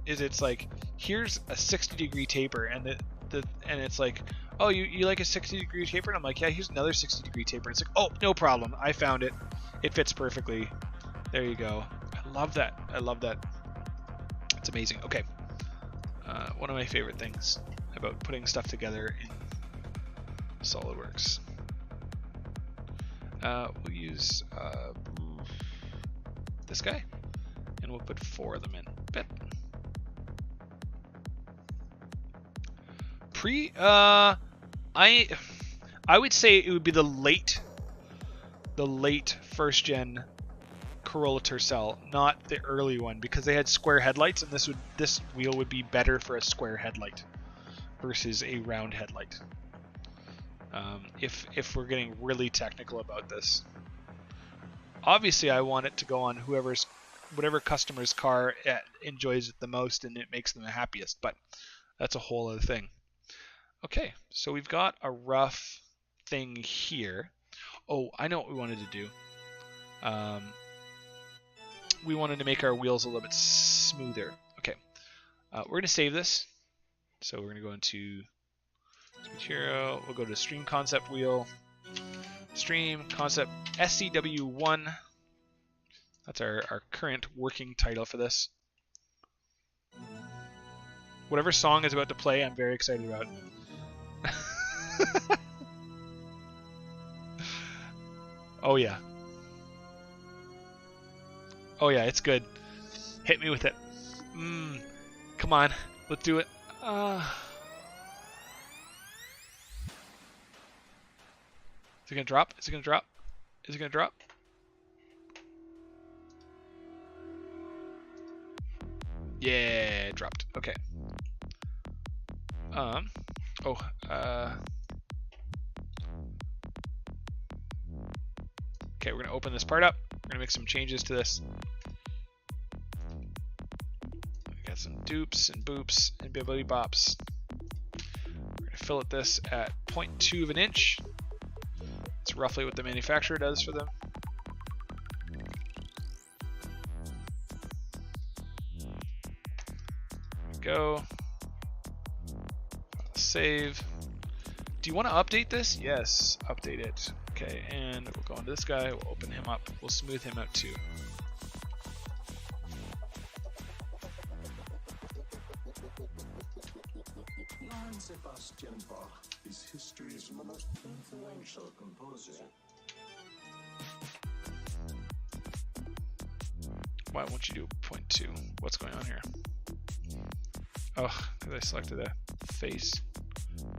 is it's like, here's a 60-degree taper, and and it's like, oh, you like a 60-degree taper? And I'm like, yeah, here's another 60-degree taper. It's like, oh, no problem, I found it. It fits perfectly. There you go. I love that. I love that. It's amazing. Okay. One of my favorite things about putting stuff together in SolidWorks. We'll use this guy, and we'll put 4 of them in. Bit. I would say it would be the late first gen Corolla Tercel, not the early one, because they had square headlights, and this wheel would be better for a square headlight versus a round headlight. If we're getting really technical about this, obviously I want it to go on whatever customer's car enjoys it the most and it makes them the happiest, but that's a whole other thing. Okay, so we've got a rough thing here. Oh, I know what we wanted to do. we wanted to make our wheels a little bit smoother. Okay, we're going to save this. So we're going to go into SpeedHero. We'll go to Stream Concept Wheel. Stream Concept SCW1. That's our current working title for this. Whatever song is about to play, I'm very excited about. Oh yeah. Oh yeah, it's good. Hit me with it. Come on, let's do it. Is it gonna drop? Is it gonna drop? Is it gonna drop? Yeah, it dropped. Okay. Okay, we're gonna open this part up. We're gonna make some changes to this. We got some dupes and boops and bibbly bops. We're gonna fillet this at 0.2 of an inch. It's roughly what the manufacturer does for them. There we go. Save. Do you want to update this? Yes, update it. Okay, and we'll go into this guy, we'll open him up, we'll smooth him out too. Johann Sebastian Bach is history's most influential composer. Why won't you do 0.2? What's going on here? Oh, because I selected a face.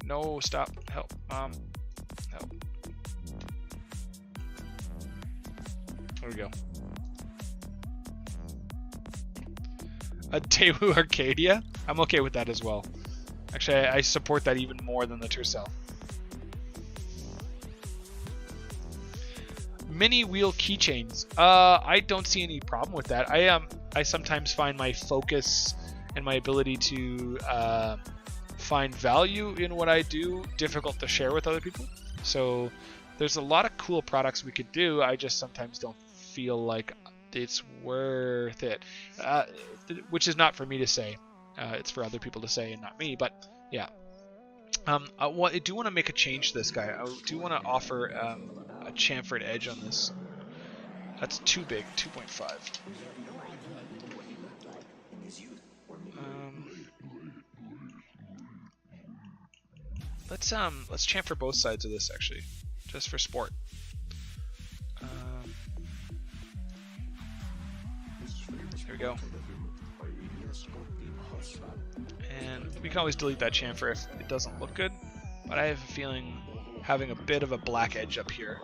No, stop. Help. Help. There we go. A Daewoo Arcadia? I'm okay with that as well. Actually, I support that even more than the Tercel. Mini wheel keychains. I don't see any problem with that. I sometimes find my focus and my ability to find value in what I do difficult to share with other people. So there's a lot of cool products we could do. I just sometimes don't feel like it's worth it, which is not for me to say. It's for other people to say and not me. But yeah, I do want to make a change to this guy. I do want to offer a chamfered edge on this. That's too big, 2.5. Let's chamfer both sides of this actually, just for sport. There we go. And we can always delete that chamfer if it doesn't look good, but I have a feeling having a bit of a black edge up here.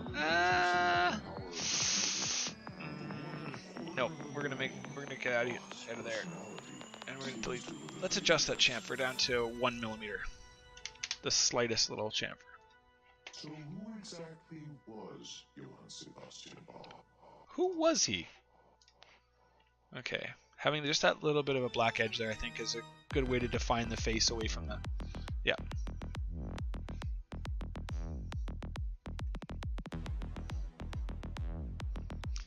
No, we're gonna get out of there, and we're gonna delete. Let's adjust that chamfer down to 1 millimeter, the slightest little chamfer. So who exactly was Johann Sebastian Bach? Who was he? Okay, having just that little bit of a black edge there, I think, is a good way to define the face away from that. Yeah.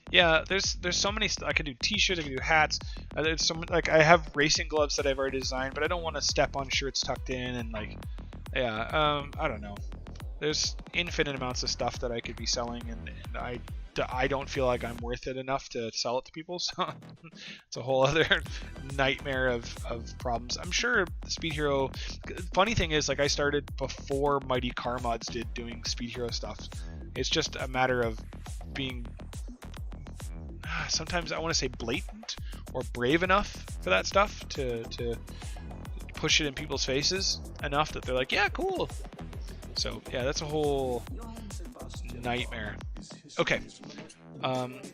Yeah, there's so many. I could do T-shirts, I could do hats. There's some, like, I have racing gloves that I've already designed, but I don't want to step on shirts tucked in and like, yeah. I don't know. There's infinite amounts of stuff that I could be selling, and I don't feel like I'm worth it enough to sell it to people, so it's a whole other nightmare of problems. I'm sure SpeedHero, funny thing is, like, I started before Mighty Car Mods did doing SpeedHero stuff. It's just a matter of being, sometimes I want to say blatant or brave enough for that stuff to push it in people's faces enough that they're like, yeah, cool. So yeah, that's a whole nightmare. Okay,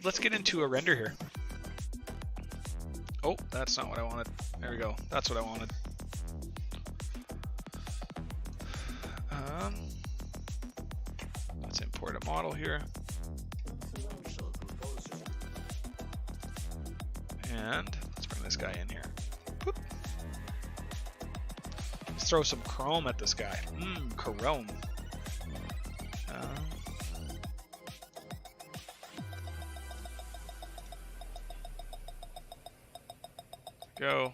let's get into a render here. Oh, that's not what I wanted. There we go. That's what I wanted. Let's import a model here. And let's bring this guy in here. Boop. Let's throw some chrome at this guy. Chrome. Go.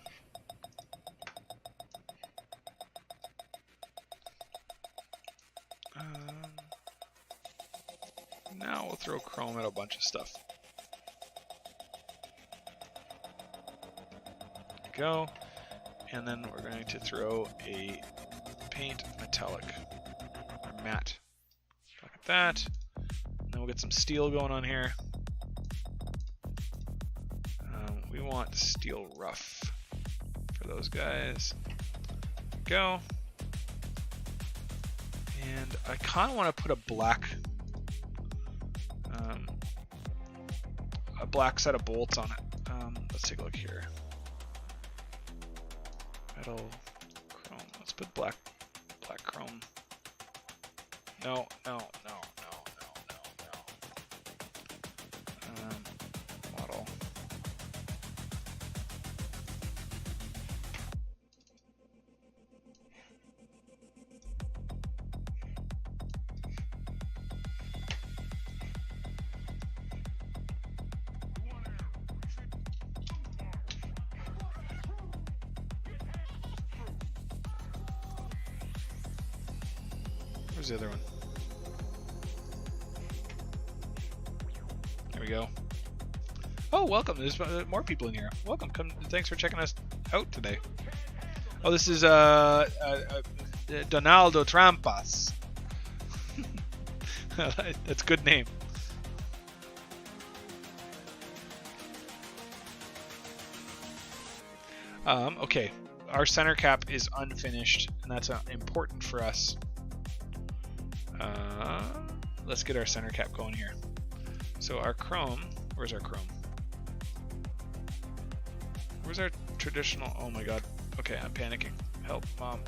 Now we'll throw chrome at a bunch of stuff. Go. And then we're going to throw a paint metallic or matte. Look at that. And then we'll get some steel going on here. We want steel rough for those guys. Go. And I kind of want to put a black set of bolts on it. Let's take a look here. Metal, chrome. Let's put black chrome. No. Model. Where's the other one? There we go. Oh, welcome. There's more people in here. Welcome. Come. Thanks for checking us out today. Oh, this is Donaldo Trampas. That's a good name. Okay. Our center cap is unfinished, and that's important for us. Let's get our center cap going here. So our chrome, where's our chrome? Where's our traditional, oh my god. Okay, I'm panicking. Help, mom.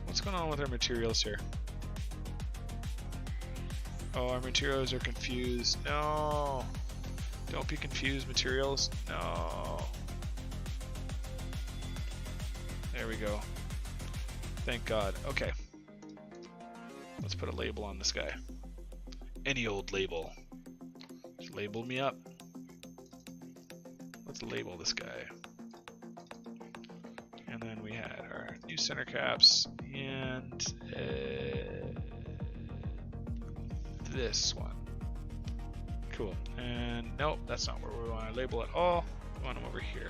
What's going on with our materials here? Oh, our materials are confused. No. Don't be confused, materials. No. There we go. Thank God. Okay. Let's put a label on this guy. Any old label. Just label me up. Let's label this guy. And then we had our new center caps and this one. Cool. And nope, that's not where we want to label at all. We want them over here.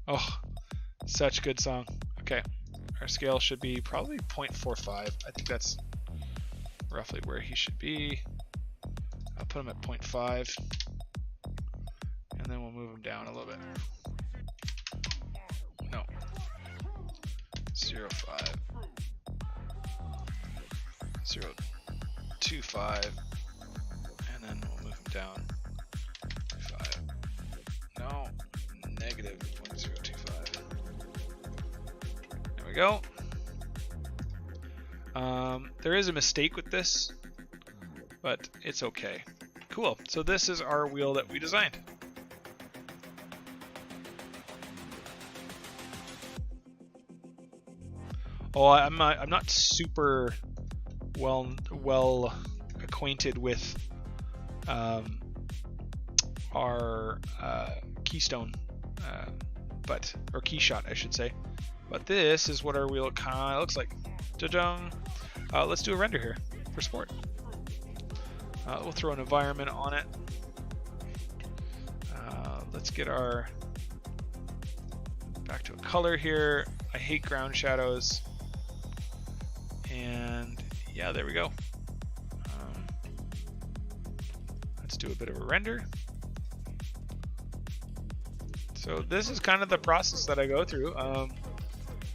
Oh, such a good song. Okay, our scale should be probably 0.45. I think that's roughly where he should be. I'll put him at 0.5. And then we'll move him down a little bit. No. 0.5. 0.25. And then we'll move him down. 5. No. Negative 0.025. There we go. There is a mistake with this, but it's okay. Cool. So this is our wheel that we designed. Oh, I'm not super well acquainted with our keystone, or key shot, I should say. But this is what our wheel kind of looks like. Ta-dang! Let's do a render here for sport. We'll throw an environment on it. Let's get our back to a color here. I hate ground shadows. And yeah, there we go. Let's do a bit of a render. So this is kind of the process that I go through.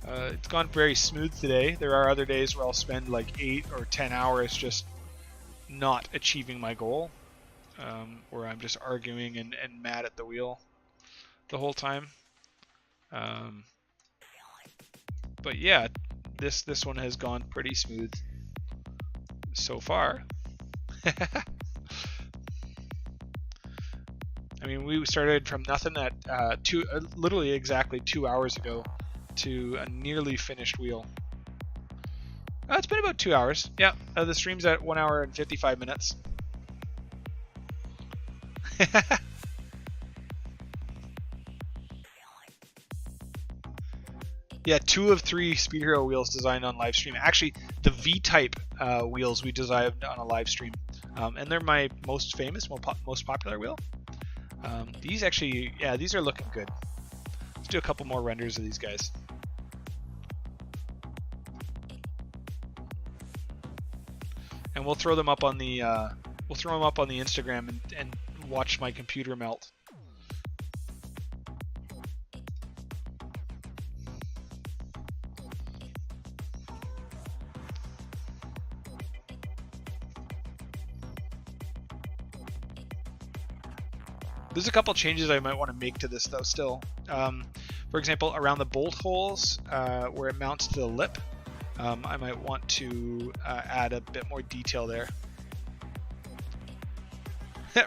It's gone very smooth today. There are other days where I'll spend like 8 or 10 hours just not achieving my goal, where I'm just arguing and mad at the wheel the whole time. But yeah, this one has gone pretty smooth so far. I mean, we started from nothing at literally exactly 2 hours ago, to a nearly finished wheel. It's been about 2 hours. Yeah, the stream's at 1 hour and 55 minutes. Yeah, 2 of 3 SpeedHero wheels designed on live stream. Actually, the V-type wheels we designed on a live stream, and they're my most famous, most popular wheel. These actually, yeah, these are looking good. Let's do a couple more renders of these guys. And we'll throw them up on the Instagram and watch my computer melt. There's a couple changes I might want to make to this though still. For example, around the bolt holes where it mounts to the lip, I might want to add a bit more detail there.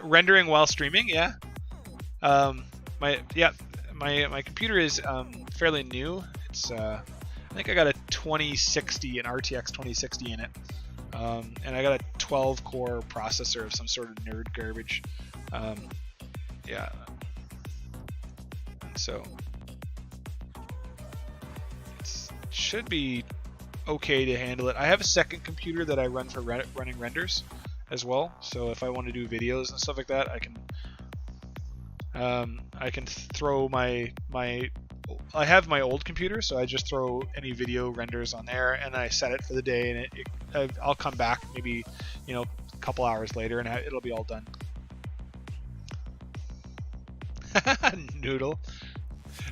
Rendering while streaming, yeah. My computer is fairly new. It's I think I got a 2060, an RTX 2060 in it, and I got a 12-core processor of some sort of nerd garbage. Yeah, and so it should be okay to handle it. I have a second computer that I run for running renders as well. So if I want to do videos and stuff like that, I can throw my I have my old computer, so I just throw any video renders on there, and I set it for the day, and I'll come back maybe a couple hours later, and it'll be all done. Noodle.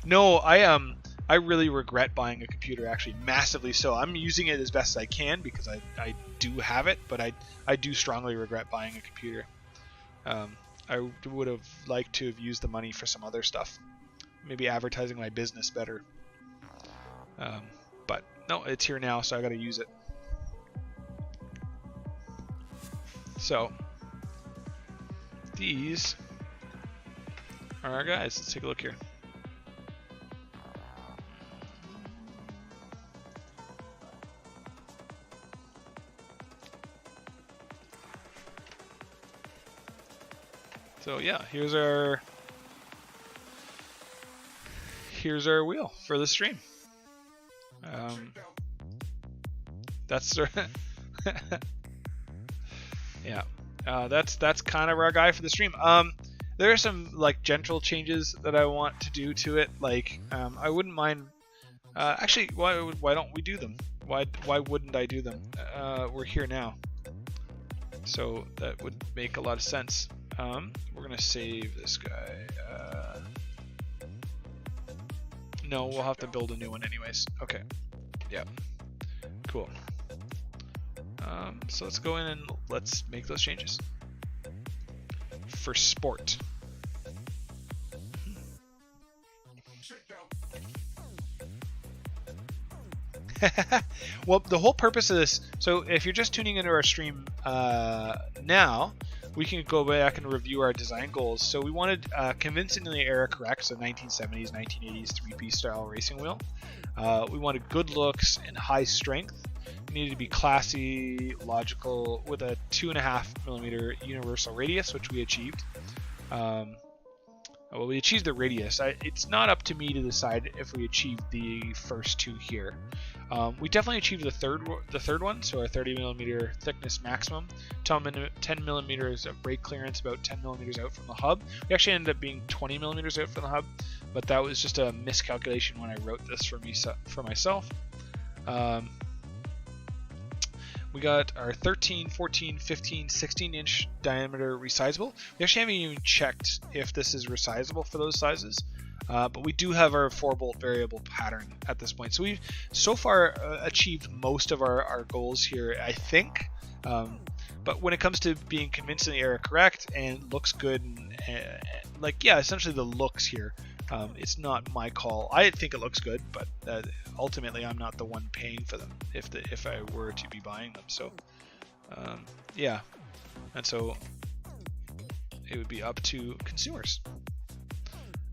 No, I really regret buying a computer, actually, massively so. I'm using it as best as I can because I do have it, but I do strongly regret buying a computer. I would have liked to have used the money for some other stuff, maybe advertising my business better. But no, it's here now, so I got to use it. So these are our guys. Let's take a look here. So yeah, here's our wheel for the stream. That's yeah, that's kind of our guy for the stream. There are some like gentle changes that I want to do to it. Like I wouldn't mind. Actually, why don't we do them? Why wouldn't I do them? We're here now, so that would make a lot of sense. We're gonna save this guy. No, we'll have to build a new one anyways. Okay. Yeah. Cool. So let's go in and let's make those changes. For sport. Well, the whole purpose of this, so if you're just tuning into our stream now, we can go back and review our design goals. So we wanted convincingly era correct, so 1970s, 1980s 3-piece style racing wheel. We wanted good looks and high strength. It needed to be classy, logical, with a 2.5mm universal radius, which we achieved. Well, we achieved the radius. It's not up to me to decide if we achieved the first two here. We definitely achieved the third one, so our 30mm thickness maximum, 10mm of brake clearance, about 10mm out from the hub. We actually ended up being 20mm out from the hub, but that was just a miscalculation when I wrote this for myself. We got our 13, 14, 15, 16-inch diameter resizable. We actually haven't even checked if this is resizable for those sizes, but we do have our 4-bolt variable pattern at this point. So we've so far achieved most of our goals here, I think. But when it comes to being convincingly error correct and looks good, and essentially the looks here, it's not my call. I think it looks good, but ultimately I'm not the one paying for them if I were to be buying them. So yeah, and so it would be up to consumers.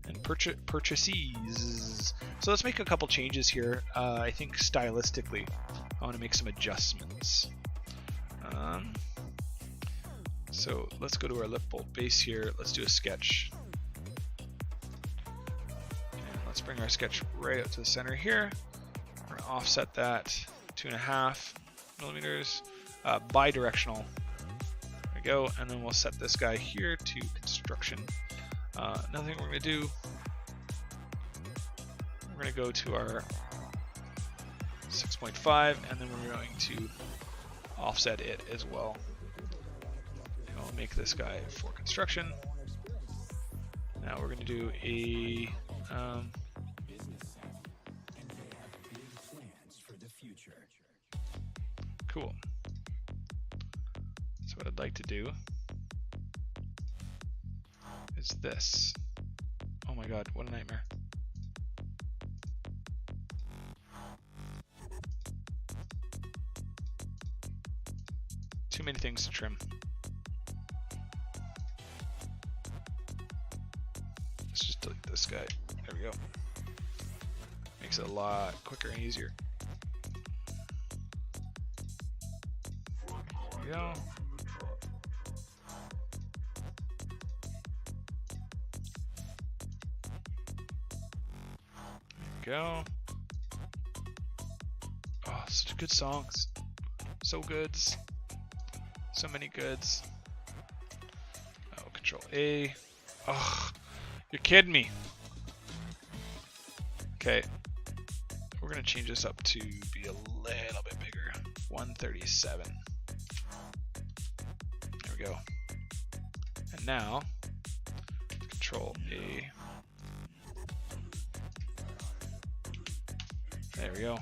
and purchases. So let's make a couple changes here. I think stylistically, I want to make some adjustments. So let's go to our lift bolt base here. Let's do a sketch. And let's bring our sketch right up to the center here. We're going to offset that 2.5 millimeters, bi-directional. There we go. And then we'll set this guy here to construction. Another thing we're going to do, we're going to go to our 6.5, and then we're going to offset it as well. And we'll make this guy for construction. Now we're going to do a cool. So what I'd like to do is this. Oh my god, what a nightmare. Too many things to trim. Let's just delete this guy. There we go. Makes it a lot quicker and easier. There we go. Go. Oh, such good songs. So goods. So many goods. Oh, Control A. Oh, you're kidding me. Okay. We're going to change this up to be a little bit bigger. 137. There we go. And now, Control A. There we go.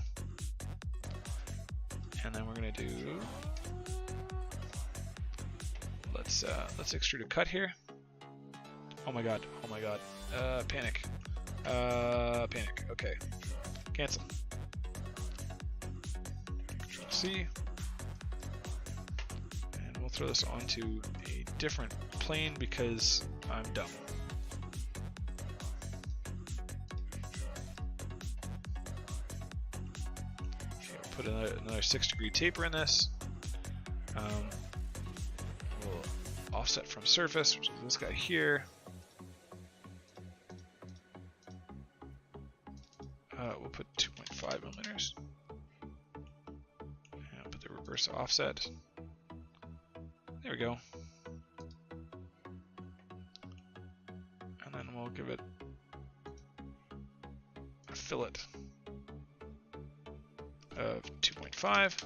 And then we're gonna do. Let's extrude a cut here. Oh my god! Oh my god! Panic! Panic! Okay. Cancel. Control C. And we'll throw this onto a different plane because I'm dumb. Put another 6-degree taper in this. We'll offset from surface, which is this guy here. We'll put 2.5 millimeters. And put the reverse offset. There we go. And then we'll give it a fillet of 2.5.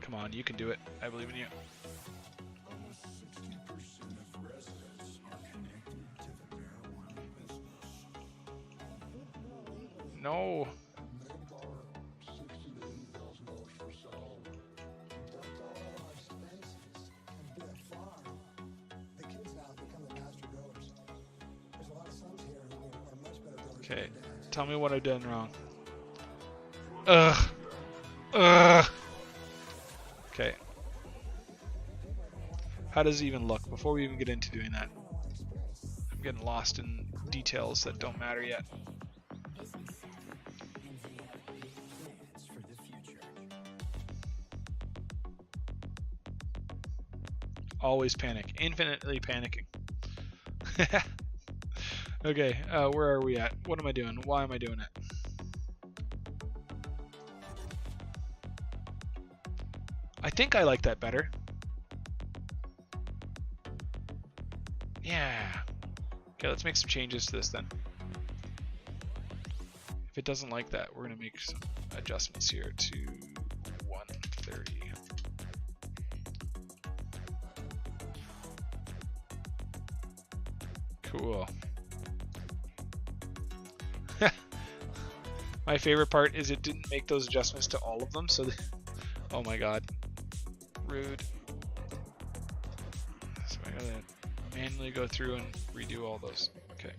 Come on, you can do it. I believe in you. No. Okay, tell me what I've done wrong. Ugh. Okay. How does it even look? Before we even get into doing that, I'm getting lost in details that don't matter yet. Always panic. Infinitely panicking. Okay, where are we at? What am I doing? Why am I doing it? I think I like that better. Yeah. Okay, let's make some changes to this then. If it doesn't like that, we're going to make some adjustments here to 130. Cool. My favorite part is it didn't make those adjustments to all of them, so oh my god. Rude. So I gotta manually go through and redo all those. Okay.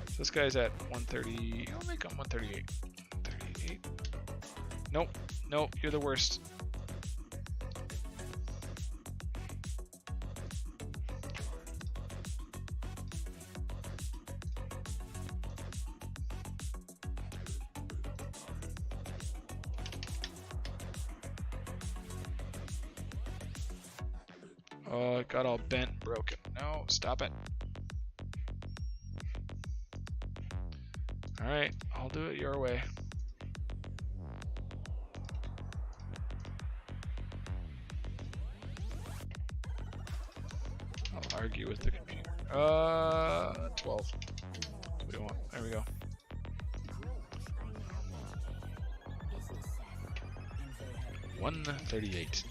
So this guy's at 130. I'll make him 138. 138. Nope. Nope. You're the worst. Oh, it got all bent and broken. No, stop it. Alright, I'll do it your way. I'll argue with the computer. 12. What do we want? There we go. $138.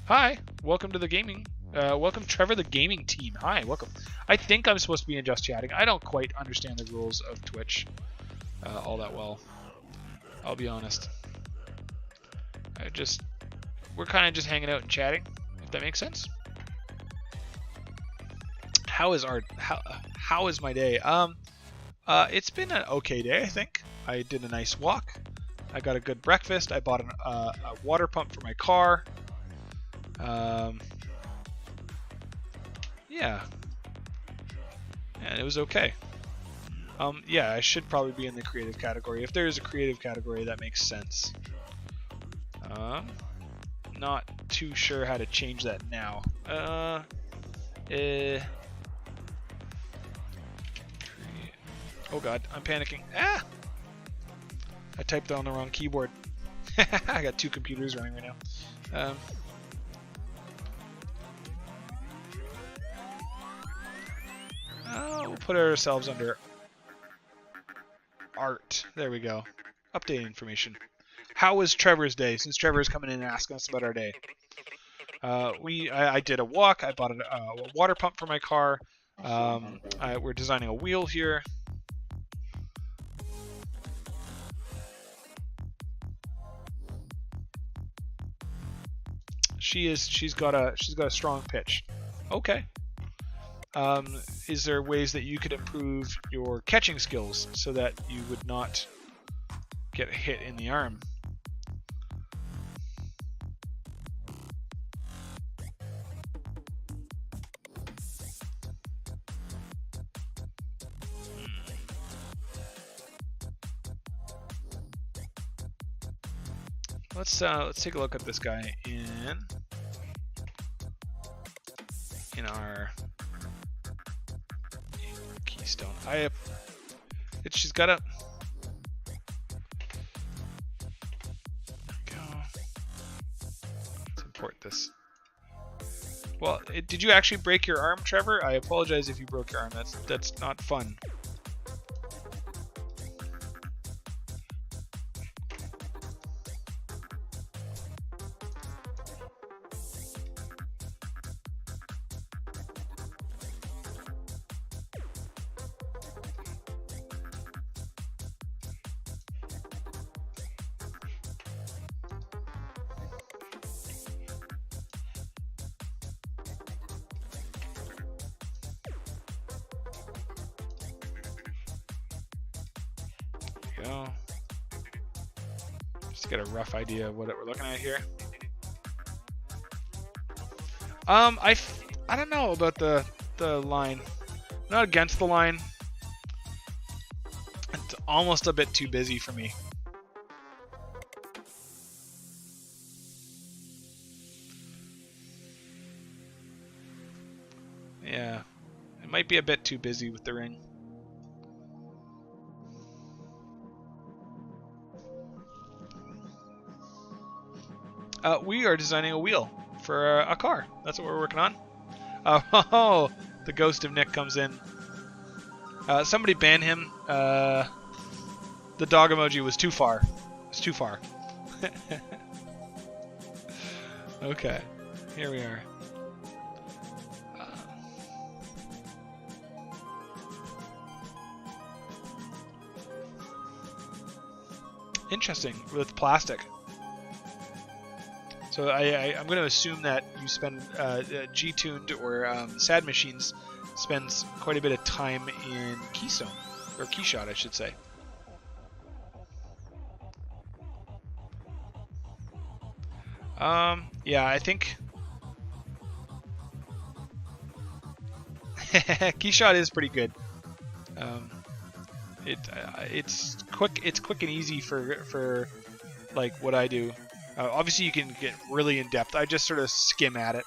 Hi, welcome to the gaming. Welcome, Trevor, the gaming team. Hi, welcome. I think I'm supposed to be in just chatting. I don't quite understand the rules of Twitch all that well. I'll be honest. We're kind of just hanging out and chatting, if that makes sense. How is my day? It's been an okay day, I think. I did a nice walk. I got a good breakfast. I bought a water pump for my car. Yeah. And it was okay. Yeah, I should probably be in the creative category. If there is a creative category, that makes sense. Not too sure how to change that now. Oh god, I'm panicking. Ah! I typed on the wrong keyboard. I got two computers running right now. We'll put ourselves under art. There we go. Update information. How was Trevor's day? Since Trevor is coming in and asking us about our day. I did a walk. I bought a water pump for my car. We're designing a wheel here. She's got a strong pitch. Okay. Is there ways that you could improve your catching skills so that you would not get hit in the arm? Let's take a look at this guy in our keystone. She's got a. Go. Let's import this. Well, did you actually break your arm, Trevor? I apologize if you broke your arm. That's not fun. Go. Just to get a rough idea of what we're looking at here. I don't know about the line. I'm not against the line. It's almost a bit too busy for me. Yeah, it might be a bit too busy with the ring. We are designing a wheel for a car. That's what we're working on. Oh, the ghost of Nick comes in. Somebody ban him. The dog emoji was too far. It's too far. Okay, here we are. Interesting, with plastic. So I'm going to assume that you spend G-Tuned or Sad Machines spends quite a bit of time in Keystone, or Keyshot, I should say. Yeah, I think Keyshot is pretty good. It's quick and easy for like what I do. Obviously, you can get really in depth. I just sort of skim at it,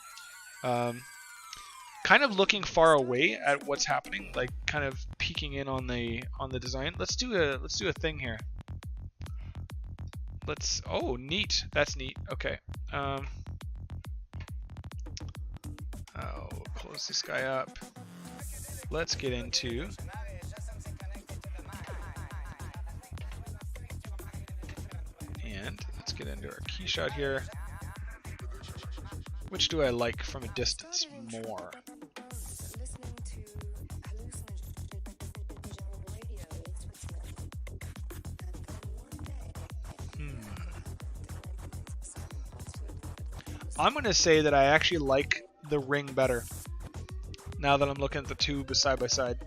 kind of looking far away at what's happening, like kind of peeking in on the design. Let's do a thing here. Oh, neat. That's neat. Okay. We'll close this guy up. Let's get into let's get into our key shot here. Which do I like from a distance more? I'm going to say that I actually like the ring better now that I'm looking at the two side by side.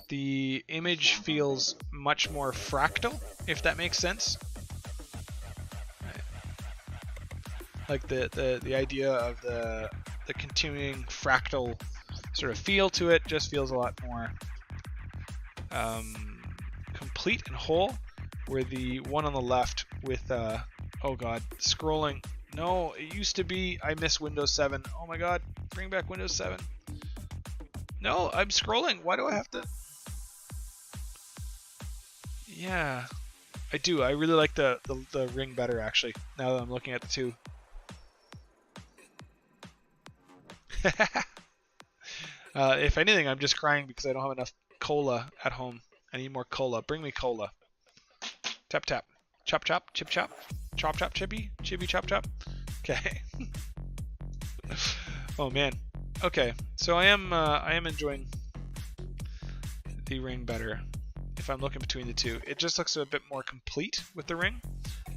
The image feels much more fractal, if that makes sense. Like the idea of the continuing fractal sort of feel to it just feels a lot more complete and whole, where the one on the left with oh god, scrolling. No, it used to be I miss Windows 7. Oh my god, bring back Windows 7. No, I'm scrolling. Why do I have to? Yeah, I do. I really like the ring better, actually, now that I'm looking at the two. If anything, I'm just crying because I don't have enough cola at home. I need more cola. Bring me cola. Tap tap. Chop chop. Chip chop. Chop chop chippy. Chippy chop chop. Okay. Oh man. Okay. So I am enjoying the ring better. If I'm looking between the two, it just looks a bit more complete with the ring.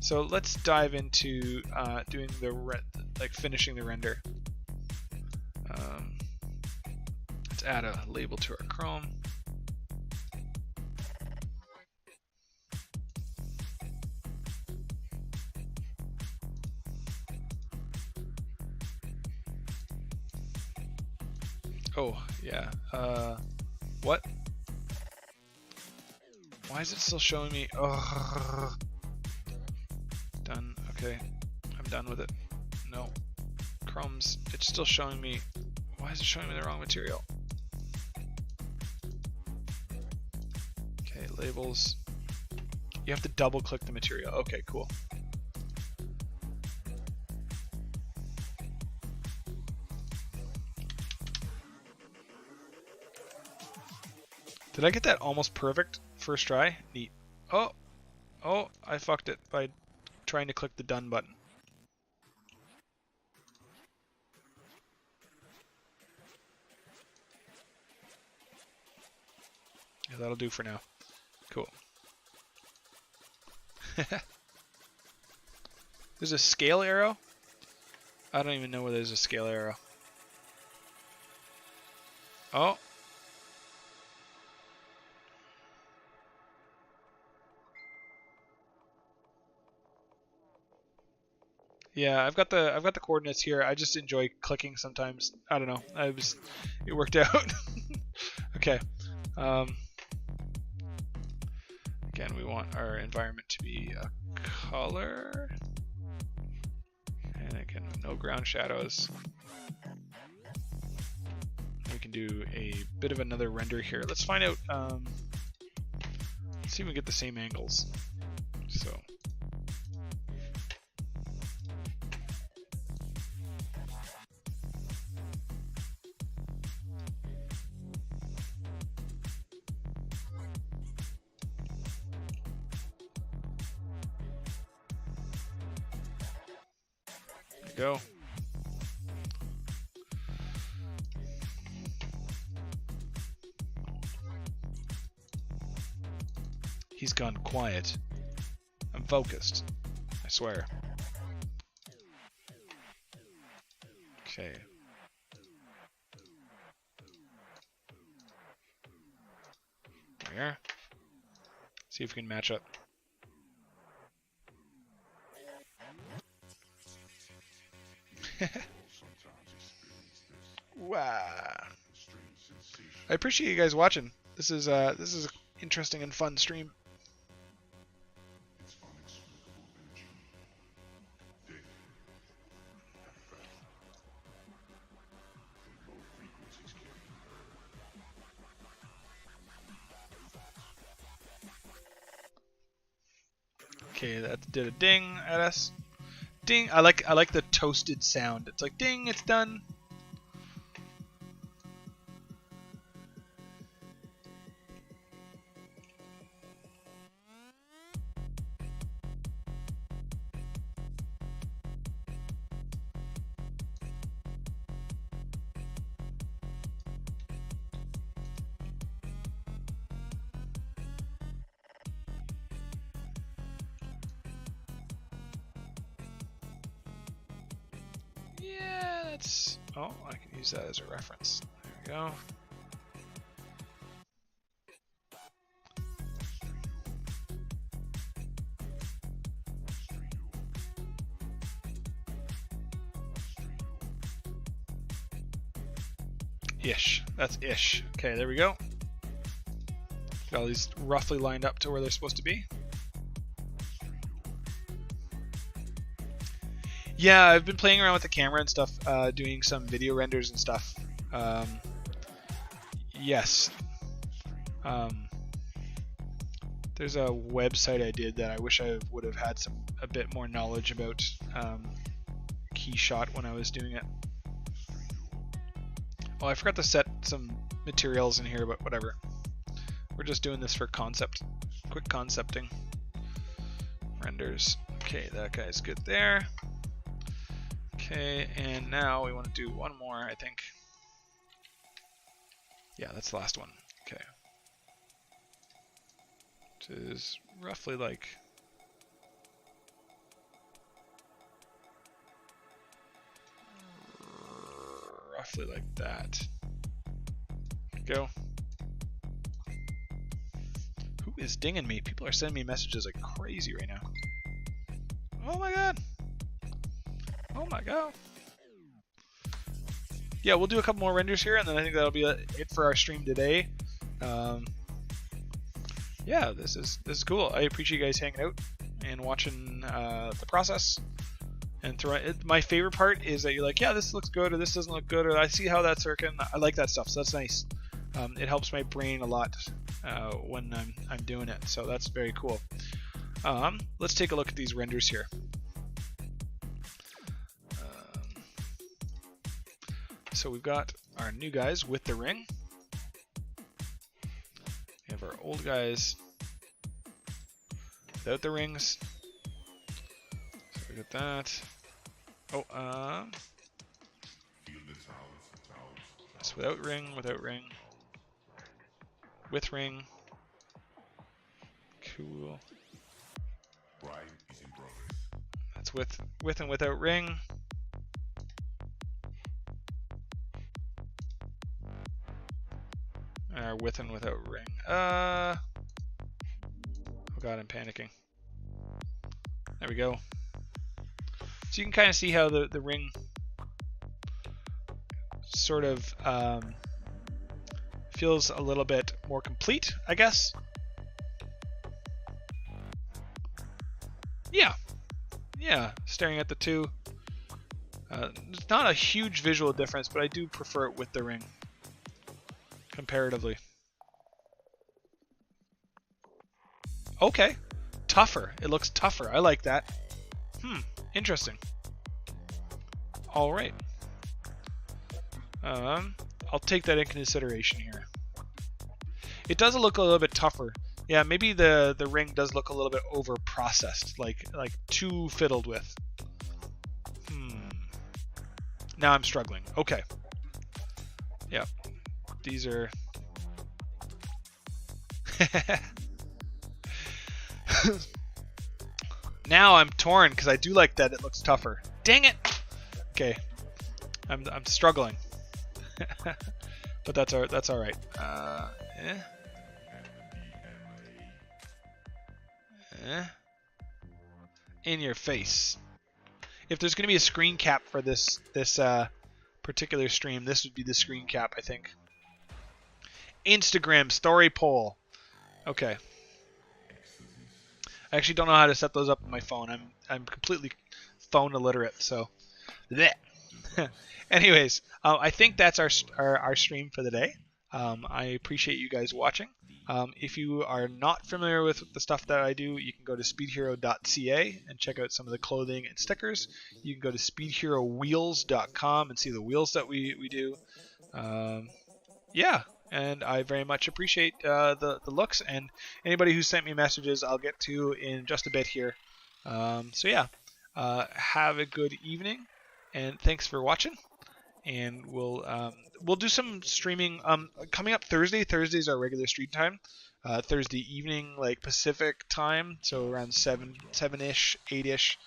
So let's dive into doing finishing the render. Let's add a label to our Chrome. Oh, yeah. What? Why is it still showing me? Oh. Done. Okay. I'm done with it. No. Crumbs. It's still showing me. Why is it showing me the wrong material? Okay, labels. You have to double click the material. Okay, cool. Did I get that almost perfect first try? Neat. Oh, I fucked it by trying to click the done button. Yeah, that'll do for now. Cool. There's a scale arrow? I don't even know where there's a scale arrow. Oh. Yeah, I've got the coordinates here. I just enjoy clicking sometimes. I don't know. It worked out. Okay. Again, we want our environment to be a color, and again, no ground shadows. We can do a bit of another render here. Let's find out. Let's see if we get the same angles. So. Go. He's gone quiet. I'm focused. I swear. Okay. There we are. See if we can match up. Wow. I appreciate you guys watching. This is an interesting and fun stream. Okay, that did a ding at us. Ding. I like the toasted sound. It's like ding, it's done. Yeah, that's... Oh, I can use that as a reference. There we go. Ish. That's ish. Okay, there we go. Got all these roughly lined up to where they're supposed to be. Yeah, I've been playing around with the camera and stuff, doing some video renders and stuff. Yes. There's a website I did that I wish I would have had a bit more knowledge about Keyshot when I was doing it. Oh, I forgot to set some materials in here, but whatever. We're just doing this for quick concepting. Renders. Okay, that guy's good there. Okay, and now we want to do one more, I think. Yeah, that's the last one. Okay. Which is roughly like... roughly like that. Go. Who is dinging me? People are sending me messages like crazy right now. Oh my god. Oh my god. Yeah, we'll do a couple more renders here, and then I think that'll be it for our stream today. Yeah, this is cool. I appreciate you guys hanging out and watching the process. And my favorite part is that you're like, yeah, this looks good, or this doesn't look good, or I see how that's working. I like that stuff, so that's nice. It helps my brain a lot when I'm doing it, so that's very cool. Let's take a look at these renders here. So we've got our new guys with the ring. We have our old guys without the rings. So we got that. Oh, that's without ring, with ring. Cool. That's with and without ring. With and without ring. Oh god, I'm panicking. There we go. So you can kind of see how the ring sort of feels a little bit more complete, I guess. Yeah, staring at the two. It's not a huge visual difference, but I do prefer it with the ring comparatively. Okay, tougher. It looks tougher. I like that. Interesting. All right. I'll take that in consideration here. It does look a little bit tougher. Yeah, maybe the ring does look a little bit over processed, like too fiddled with. Now I'm struggling. Okay. Yeah. These are... Now I'm torn because I do like that it looks tougher. Dang it! Okay. I'm struggling. But that's all right. In your face. If there's going to be a screen cap for this particular stream, this would be the screen cap, I think. Instagram story poll. Okay. I actually don't know how to set those up on my phone. I'm completely phone illiterate, so. Bleh. Anyways, I think that's our stream for the day. I appreciate you guys watching. If you are not familiar with the stuff that I do, you can go to speedhero.ca and check out some of the clothing and stickers. You can go to speedherowheels.com and see the wheels that we do. Yeah, and I very much appreciate the looks, and anybody who sent me messages I'll get to in just a bit here. So yeah, have a good evening, and thanks for watching. And we'll do some streaming coming up Thursday. Thursday's our regular stream time. Thursday evening, like Pacific time, so around 7-ish, 8-ish.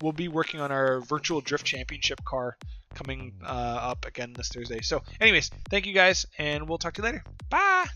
We'll be working on our virtual drift championship car coming up again this Thursday. So anyways, thank you guys, and we'll talk to you later. Bye!